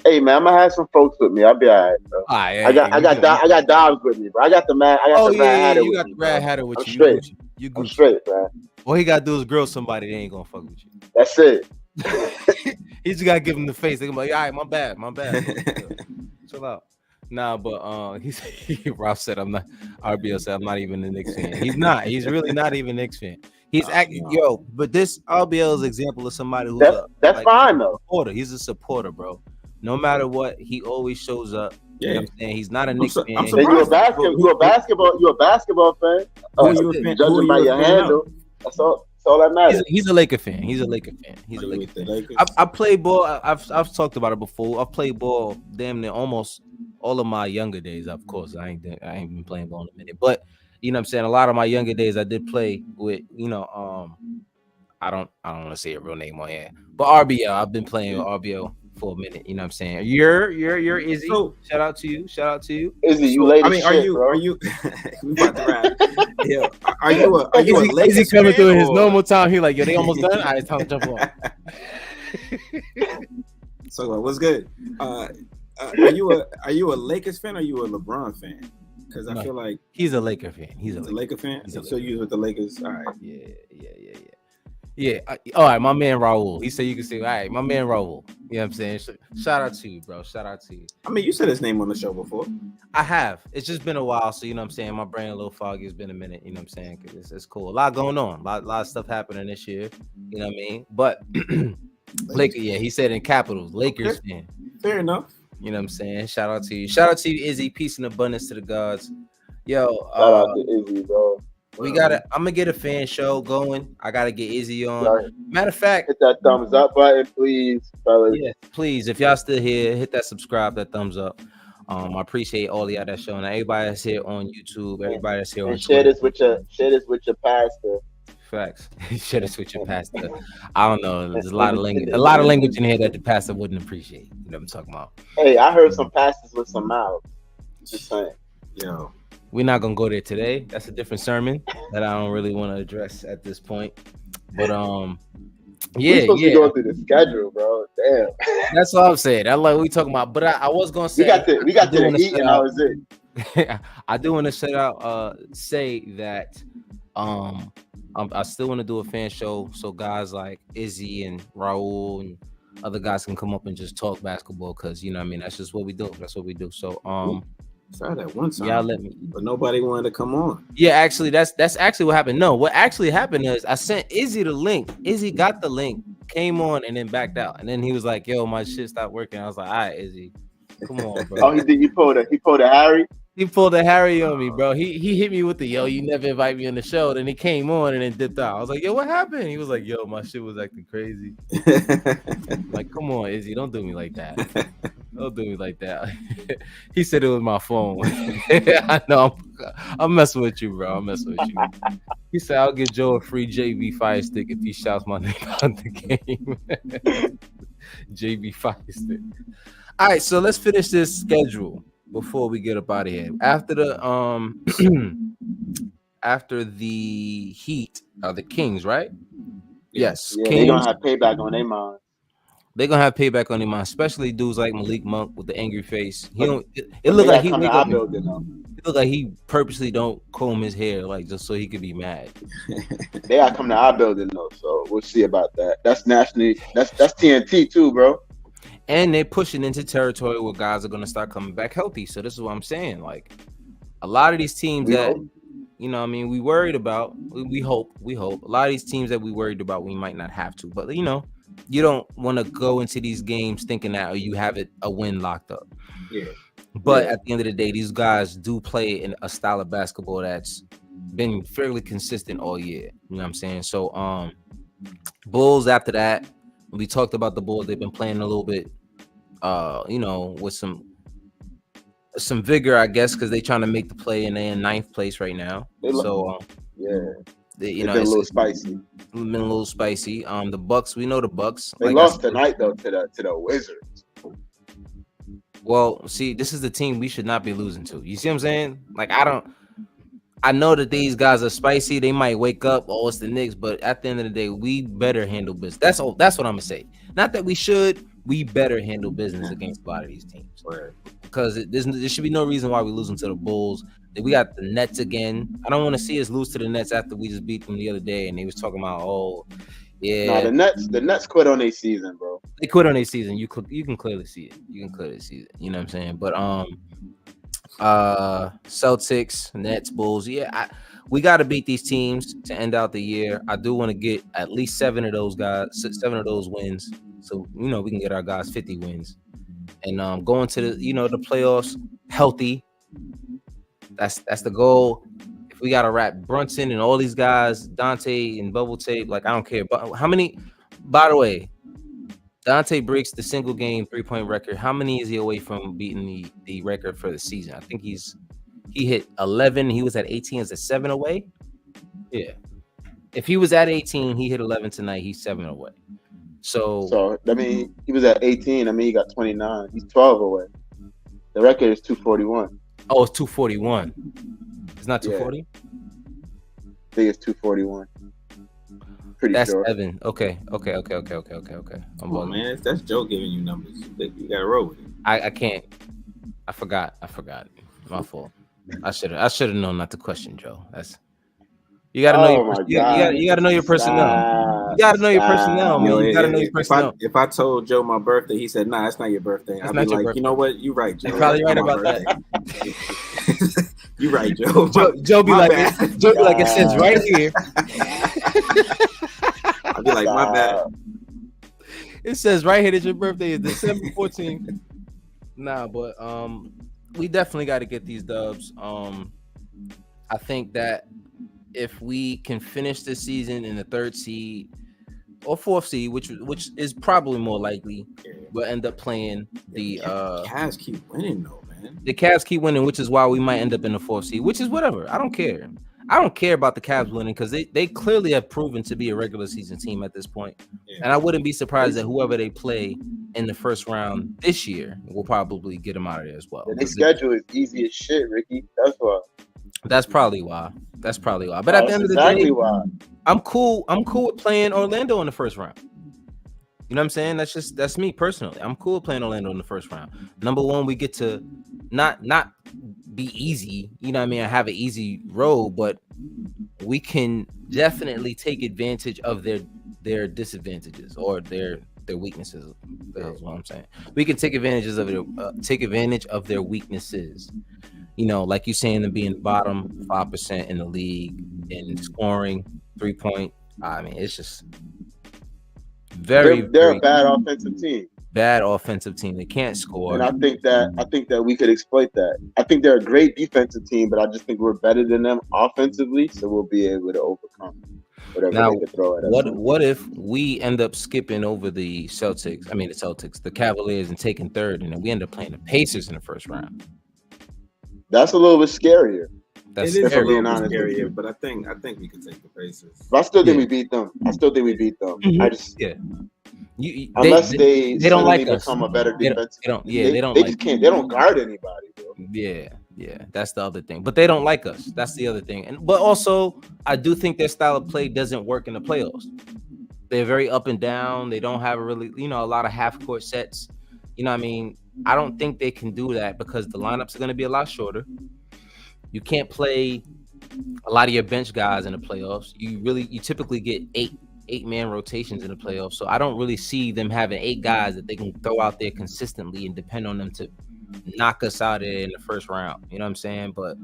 Hey man, I'm gonna have some folks with me. I'll be all right, bro. All right, I got Dobbs with me, bro. I got the Mad. You got the Rad Hatter with you. Straight. I'm straight, man. All he gotta do is grill somebody. They ain't gonna fuck with you. That's it. He just gotta give him the face. They gonna be like, all right, my bad. Chill out. Nah, but Ralph said I'm not. RBL said I'm not even a Knicks fan. He's not. He's really not even a Knicks fan. He's acting but this RBL is an example of somebody who's that's like, fine though. Supporter. He's a supporter, bro. No matter what, he always shows up. Yeah, you know what I'm saying? He's not a Knicks fan. You a basketball fan. Judging by your handle, that's all that matters. He's a Laker fan. He's a Laker fan. I play ball. I've talked about it before. I've played ball damn near almost all of my younger days. Of course, I ain't been playing ball in a minute, but you know what I'm saying. A lot of my younger days, I did play with. I don't want to say a real name on here, but RBL. I've been playing with RBL for a minute. You know what I'm saying. You're Izzy. So, shout out to you. Izzy, you lady. I mean, are you? We about to rap. Yeah. Are you a Lakers Izzy coming through his or? normal time? He like, yo, they almost done. All right, it's time to jump on. So what's good? Are you a Lakers fan or are you a LeBron fan? Because I feel like he's a Laker fan. He's a Laker fan. So you with the Lakers? All right. Yeah. All right, my man Raul. He said you can say, all right, my man Raul. You know what I'm saying? Shout out to you, bro. Shout out to you. I mean, you said his name on the show before. I have. It's just been a while, so you know what I'm saying. My brain a little foggy. It's been a minute. You know what I'm saying? Cause it's cool. A lot going on. A lot of stuff happening this year. You know what I mean? But Lakers. Yeah, he said in capitals. Lakers fan. Fair enough. You know what I'm saying? Shout out to you. Shout out to you, Izzy. Peace and abundance to the gods. Yo, shout out to Izzy, bro. I'm gonna get a fan show going. I gotta get Izzy on. Matter of fact, hit that thumbs up button, please, fellas. Yeah, please. If y'all still here, hit that subscribe, that thumbs up. I appreciate all of y'all that's showing. Everybody that's here on YouTube, everybody that's here on share this with your pastor. Facts. Share this with your pastor. I don't know. There's a lot of language in here that the pastor wouldn't appreciate. You know what I'm talking about? Hey, I heard some pastors with some mouths. Just saying. Yo. We're not gonna go there today. That's a different sermon that I don't really want to address at this point. But We're supposed to be going through the schedule, bro. Damn. That's all I'm saying. I like what we talking about. But I was gonna say we got to the heat, and that was it. I do want to say that I still want to do a fan show so guys like Izzy and Raul and other guys can come up and just talk basketball, because you know what I mean, that's just what we do. That's what we do. So tried that one time. Y'all let me, but nobody wanted to come on. Yeah, actually, that's actually what happened. No, what actually happened is I sent Izzy the link. Izzy got the link, came on, and then backed out. And then he was like, "Yo, my shit stopped working." I was like, "All right, Izzy, come on, bro." Oh, he did. He pulled a Harry. He pulled a Harry on me, bro. He hit me with the "Yo, you never invite me on the show." Then he came on and then dipped out. I was like, "Yo, what happened?" He was like, "Yo, my shit was acting crazy." Like, come on, Izzy, don't do me like that. Don't do me like that. He said it was my phone. I know. I'm messing with you, bro. I'm messing with you. He said I'll give Joe a free JV Fire Stick if he shouts my name out the game. JV Fire Stick. All right, so let's finish this schedule before we get up out of here. After the after the Heat are the Kings, right? Yes. Yeah, Kings. they're gonna have payback on their mind. They're gonna have payback on their mind, especially dudes like Malik Monk with the angry face. He don't. It looked like he wake up. It looked like he purposely don't comb his hair, like just so he could be mad. They gotta come to our building though, so we'll see about that. That's nationally. That's TNT too, bro. And they're pushing into territory where guys are gonna start coming back healthy. So this is what I'm saying. Like a lot of these teams you know, what I mean, we worried about. We hope. A lot of these teams that we worried about, we might not have to, but you know. You don't want to go into these games thinking that you have a win locked up. Yeah. But at the end of the day, these guys do play in a style of basketball that's been fairly consistent all year. You know what I'm saying? So Bulls after that, we talked about the Bulls, they've been playing a little bit you know, with some vigor, I guess, because they're trying to make the play and they're in 9th place right now. You know, it's a little spicy. Been a little spicy. The Bucks, we know the Bucks. They lost tonight though to the Wizards. Well, see, this is the team we should not be losing to. You see what I'm saying? Like, I know that these guys are spicy. They might wake up, oh, it's the Knicks, but at the end of the day, we better handle business. That's what I'm gonna say. Not that we should, we better handle business against a lot of these teams. Because there should be no reason why we losing to the Bulls. We got the Nets again. I don't want to see us lose to the Nets after we just beat them the other day, and they was talking about, oh, yeah. No, the Nets quit on their season, bro. They quit on their season. You can clearly see it. You know what I'm saying? But Celtics, Nets, Bulls. Yeah, we got to beat these teams to end out the year. I do want to get at least 7 of those wins, so you know we can get our guys 50 wins, and going to the the playoffs healthy. That's the goal. If we gotta wrap Brunson and all these guys, Dante and Bubble Tape, like I don't care. But how many? By the way, Dante breaks the single game 3-point record. How many is he away from beating the record for the season? I think he hit 11. He was at 18. Is it 7 away? Yeah. If he was at 18, he hit 11 tonight. He's 7 away. So I mean, he was at 18. I mean, he got 29. He's 12 away. The record is 241. Oh, it's 241. It's not 240? I think it's 241. Pretty that's sure. Evan. Okay. Man, that's Joe giving you numbers. You gotta roll with it. I can't. I forgot. My fault. I should have known not to question Joe. You gotta know you gotta know your personnel. You gotta know your personnel, man. You gotta know your personnel. If I told Joe my birthday, he said, "Nah, it's not your birthday." I'd be like, birthday. You know what? You're right, Joe. You're probably right about that. You're right, Joe. Joe be like, it says right here. I'd be like, my bad. It says right here that your birthday is December 14th. Nah, but we definitely got to get these dubs. I think that if we can finish this season in the 3rd seed or 4th seed, which is probably more likely, we'll end up playing the Cavs keep winning though, man. The Cavs keep winning, which is why we might end up in the 4th seed, which is whatever. I don't care. I don't care about the Cavs winning because they clearly have proven to be a regular season team at this point. Yeah. And I wouldn't be surprised that whoever they play in the first round this year will probably get them out of there as well. Their schedule is easy as shit, Ricky. That's why. That's probably why. But at the end of the day, why. I'm cool with playing Orlando in the first round. You know what I'm saying? That's me personally. I'm cool playing Orlando in the first round. Number one, we get to not be easy, you know what I mean? I have an easy road, but we can definitely take advantage of their disadvantages or their weaknesses. That's what I'm saying. We can take advantage of their weaknesses. You know, like you saying, them being bottom 5% in the league in scoring, 3-point. I mean, it's just they're very a bad offensive team. Bad offensive team. They can't score. And I think that we could exploit that. I think they're a great defensive team, but I just think we're better than them offensively, so we'll be able to overcome whatever they could throw at us. What if we end up skipping over the Cavaliers and taking third, and then we end up playing the Pacers in the first round? That's a little bit scarier. It is a little bit scarier, but I think we can take the Pacers. But I still think we beat them. Mm-hmm. I just unless they don't like us, become a better defense. They don't guard anybody, bro. Yeah, that's the other thing. But they don't like us. That's the other thing. But also, I do think their style of play doesn't work in the playoffs. They're very up and down. They don't have a lot of half court sets. You know what I mean? I don't think they can do that because the lineups are going to be a lot shorter. You can't play a lot of your bench guys in the playoffs. You typically get eight-man rotations in the playoffs. So I don't really see them having 8 guys that they can throw out there consistently and depend on them to knock us out in the first round. You know what I'm saying? But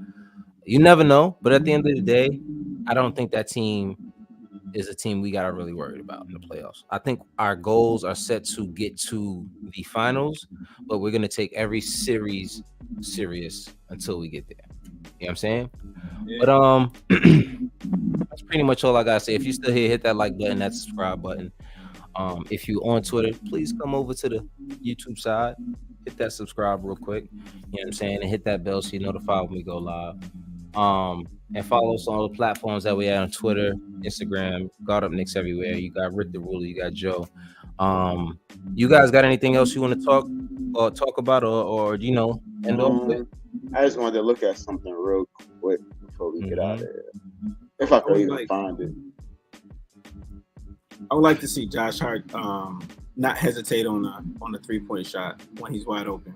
you never know. But at the end of the day, I don't think that team is a team we got to really worry about in the playoffs. I think our goals are set to get to the finals, but we're going to take every series serious until we get there. You know what I'm saying? Yeah. But that's pretty much all I gotta say. If you're still here, hit that like button, that subscribe button. If you on Twitter, please come over to the YouTube side, hit that subscribe real quick. You know what I'm saying? And hit that bell so you're notified when we go live. And follow us on all the platforms that we have on Twitter, Instagram, Guard Up Knicks everywhere. You got Rick the Ruler, you got Joe. You guys got anything else you want to talk about or end off with? I just wanted to look at something real quick before we get out of here. If I could even find it. I would like to see Josh Hart not hesitate on the 3-point shot when he's wide open.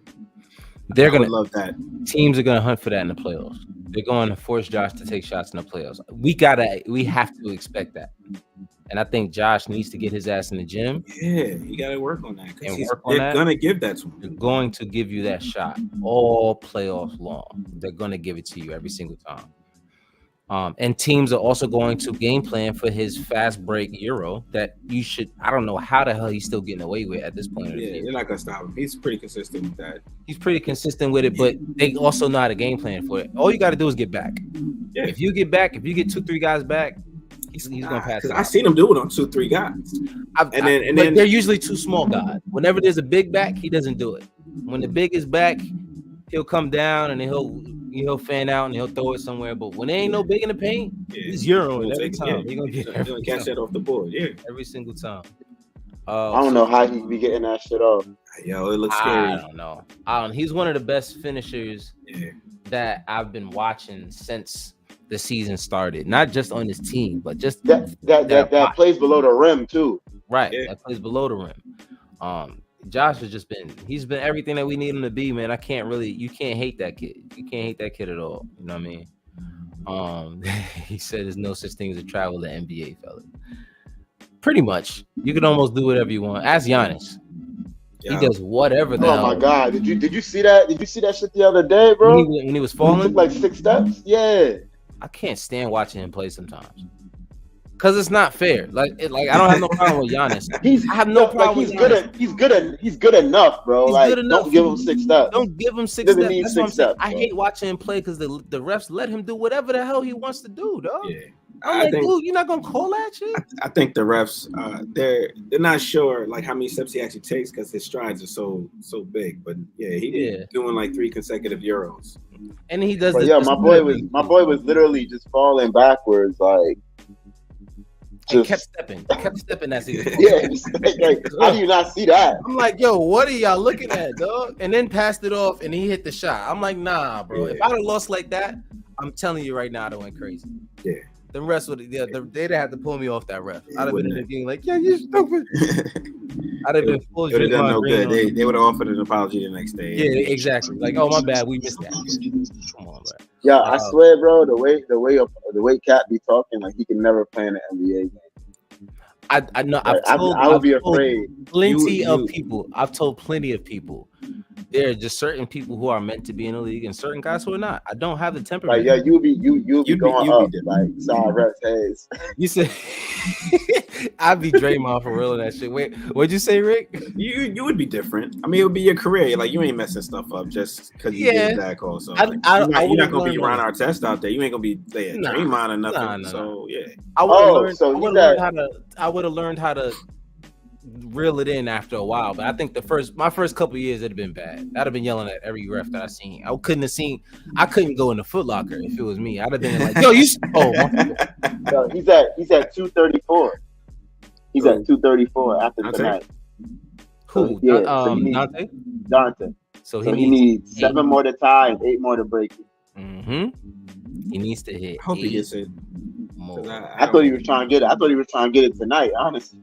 They're gonna love that. Teams are gonna hunt for that in the playoffs. They're going to force Josh to take shots in the playoffs. We have to expect that. And I think Josh needs to get his ass in the gym. Yeah, you got to work on that. They're going to give that to him. They're going to give you that shot all playoffs long. They're going to give it to you every single time. And teams are also going to game plan for his fast break Euro that you should. I don't know how the hell he's still getting away with at this point. Yeah, you're not going to stop him. He's pretty consistent with that. He's pretty consistent with it, but they also know how to game plan for it. All you got to do is get back. Yeah. If you get back, if you get 2-3 guys back, he's gonna pass it. I seen him do it on 2-3 guys, and then they're usually 2 small guys. Whenever there's a big back, he doesn't do it. When the big is back, he'll come down and then he'll fan out and he'll throw it somewhere. But when there ain't no big in the paint, he's Euroing every time. He's gonna catch that off the board. Yeah, every single time. I don't know how he be getting that shit off. Yo, it looks scary. I don't know. He's one of the best finishers that I've been watching since the season started, not just on his team, but just that plays below the rim too. Right, that plays below the rim. Josh has he's been everything that we need him to be, man. You can't hate that kid. You can't hate that kid at all. You know what I mean? He said there's no such thing as a travel to NBA, fella. Pretty much, you can almost do whatever you want. Ask Giannis. Yeah. He does whatever the hell. Oh my God! Did you see that? Did you see that shit the other day, bro? When he was falling, he took like 6 steps. Yeah. I can't stand watching him play sometimes because it's not fair. Like I don't have no problem with Giannis. I have no problem. He's good enough, bro. He's good enough. Don't give him 6 steps. Don't give him 6 steps. That's what I'm saying. I hate watching him play because the refs let him do whatever the hell he wants to do, dog. Yeah. I'm like, dude, you're not gonna call that shit. I think the refs, they're not sure like how many steps he actually takes because his strides are so big. But he's doing like 3 consecutive Euros, and he does. But my boy was literally just falling backwards, like. Just kept stepping. That season. How do you not see that? I'm like, yo, what are y'all looking at, dog? And then passed it off, and he hit the shot. I'm like, nah, bro. Yeah. If I'd have lost like that, I'm telling you right now, I'd have went crazy. Yeah. The rest would they'd have to pull me off that ref. I'd have been in the game like, yeah, you stupid. I'd have been full. It would have done no Green good. They would have offered an apology the next day. Yeah, exactly. Like, oh my bad, we missed that. Come on, bro. Yeah, I swear, bro. The way Cat be talking, like he can never play in the NBA game. I know. Like, I would be afraid. I've told plenty of people. There are just certain people who are meant to be in the league, and certain guys who are not. I don't have the temperament. Like, yeah, you'll be going up like Cyrus Hayes. You said I'd be Draymond for real in that shit. Wait, what'd you say, Rick? You would be different. I mean, it would be your career. Like, you ain't messing stuff up just because you get a bad call. So you're not gonna be Ron Artest out there. You ain't gonna be Draymond or nothing. So yeah, I would have learned how to reel it in after a while, but I think my first couple of years it'd have been bad. I'd have been yelling at every ref that I seen. I couldn't go in the Foot Locker if it was me. I'd have been like, yo, you no, he's at 234. He's at 234 after tonight. Who? So Dante. So he needs 7 more to tie and 8 more to break it. He needs to hit. I hope he gets it. I thought he was trying to get it. I thought he was trying to get it tonight, honestly.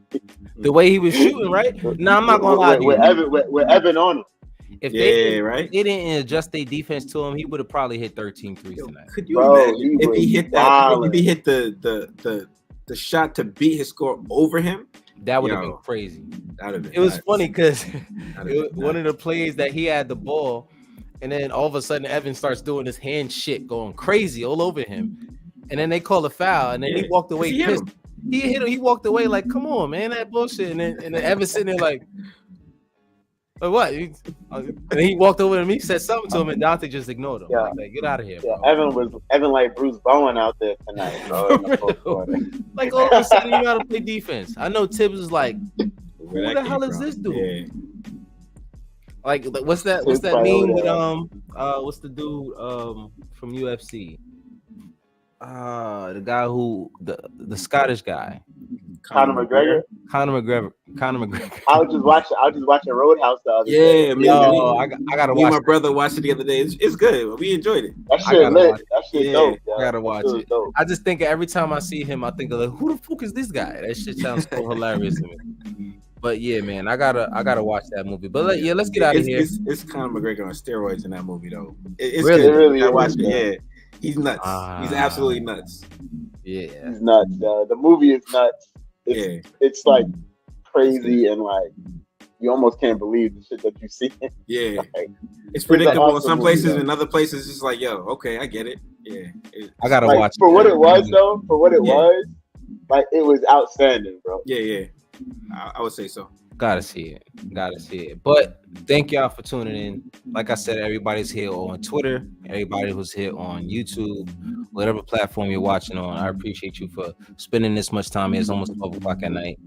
The way he was shooting, right? No, I'm not gonna lie to you. With Evan on him. If they didn't adjust their defense to him, he would have probably hit 13 threes tonight. Could you imagine if he hit that? If he hit the shot to beat his score over him, that would have been crazy. It was funny because one of the plays that he had the ball, and then all of a sudden Evan starts doing his hand shit, going crazy all over him. And then they call a foul, and then he walked away pissed. He hit him. He walked away like, "Come on, man, that bullshit." And then Evan sitting there like what? And he walked over to me, said something to him, and Dante just ignored him. Yeah. Like, get out of here, bro. Evan like Bruce Bowen out there tonight, bro. Like all of a sudden, you gotta play defense. I know Tibbs is like, who the hell is this dude? Yeah. Like, what's that meme with what's the dude from UFC? The guy who the Scottish guy, Conor McGregor. I was just watching Roadhouse the other day. I gotta watch. My brother watched it the other day. It's good. We enjoyed it. That shit lit. That shit dope. I gotta watch it. Dope. I just think every time I see him, I think of like, who the fuck is this guy? That shit sounds so hilarious to me. But yeah, man, I gotta watch that movie. But let's get out of here. It's Conor McGregor on steroids in that movie though. It's really, good. It really I watched it. Yeah. He's nuts. He's absolutely nuts. Yeah, he's nuts. The movie is nuts. It's like crazy and like you almost can't believe the shit that you see. Yeah, it's predictable in some places, and other places it's like, yo, okay, I get it. Yeah, I gotta watch for what it was though. For what it was, like it was outstanding, bro. Yeah, I would say so. Gotta see it. But thank y'all for tuning in. Like I said, everybody's here on Twitter, everybody who's here on YouTube, whatever platform you're watching on. I appreciate you for spending this much time here. It's almost 12 o'clock at night.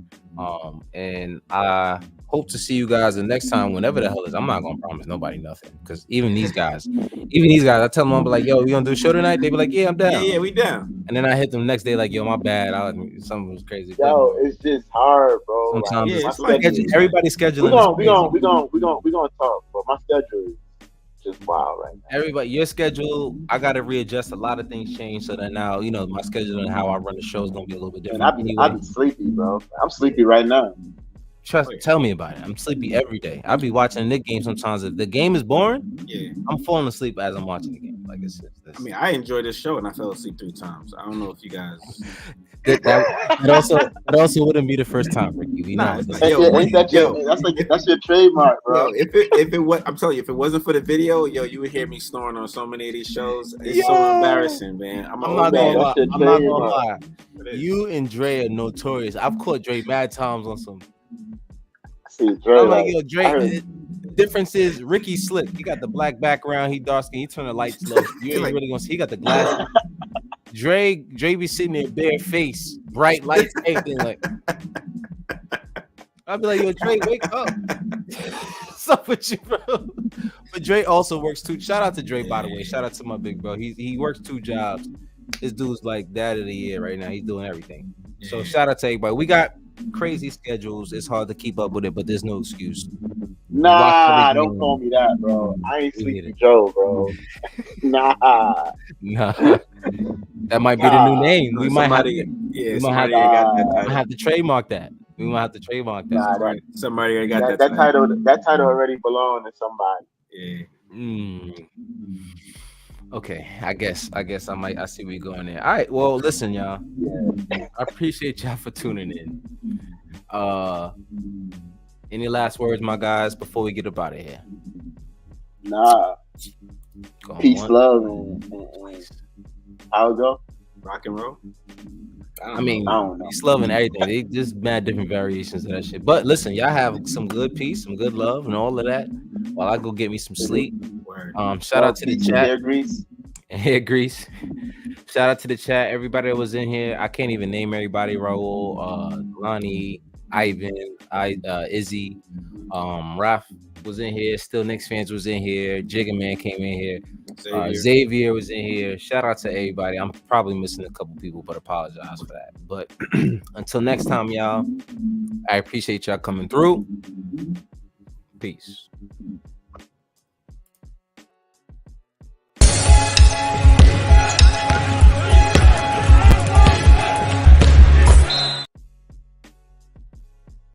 And I hope to see you guys the next time, whenever the hell is. I'm not gonna promise nobody nothing, because even these guys, I tell them, I'm like, yo, we gonna do a show tonight? They be like, yeah, I'm down. Yeah, we down. And then I hit them the next day like, yo, my bad. Something was crazy. Yo, it's just hard, bro. Sometimes everybody's scheduling. We gonna talk, but my schedule is just wild right now. Everybody, your schedule, I gotta readjust. A lot of things change, so that now my schedule and how I run the show is gonna be a little bit different. I've been sleepy, bro. I'm sleepy right now. Tell me about it. I'm sleepy every day. I'll be watching a Knicks game sometimes. If the game is boring, I'm falling asleep as I'm watching the game. Like it's I mean, I enjoyed this show and I fell asleep 3 times. I don't know if you guys. It also wouldn't be the first time, Ricky. That's your trademark, bro. If it was, I'm telling you, if it wasn't for the video, you would hear me snoring on so many of these shows. It's so embarrassing, man. I'm not gonna lie. You and Dre are notorious. I've caught Dre bad times on some. See, Dre, I'm like, yo, Dre. The difference is Ricky's slick. He got the black background. He dark skin. He turn the lights low. You ain't really gonna see. He got the glasses. Dre be sitting there bare face, bright lights, everything like. I'll be like, yo, Dre, wake up. What's up with you, bro? But Dre also works too. Shout out to Dre, by the way. Shout out to my big bro. He works 2 jobs. This dude's like dad of the year right now. He's doing everything. So shout out to everybody. We got crazy schedules. It's hard to keep up with it, but there's no excuse. Nah, don't call me that, bro. I ain't Sleepy Joe, bro. Nah. That might be the new name. We might have to trademark that. We might have to trademark that. Nah, Somebody already got that title already belonged to somebody. Yeah. Okay, I guess I see where you're going there. All right, well, listen, y'all. I appreciate y'all for tuning in. Any last words, my guys, before we get up out of here? Nah. Peace, love, and how it go? Rock and roll. I mean, I don't know. peace, love, and everything. They just mad different variations of that shit. But listen, y'all have some good peace, some good love, and all of that. While I go get me some sleep. Shout out to the chat. Hair grease. Shout out to the chat. Everybody that was in here. I can't even name everybody. Raul, Lonnie, Ivan, Izzy, Raf was in here. Still Knicks fans was in here. Jigga Man came in here. Xavier was in here. Shout out to everybody. I'm probably missing a couple people, but apologize for that. But until next time, y'all, I appreciate y'all coming through. Peace.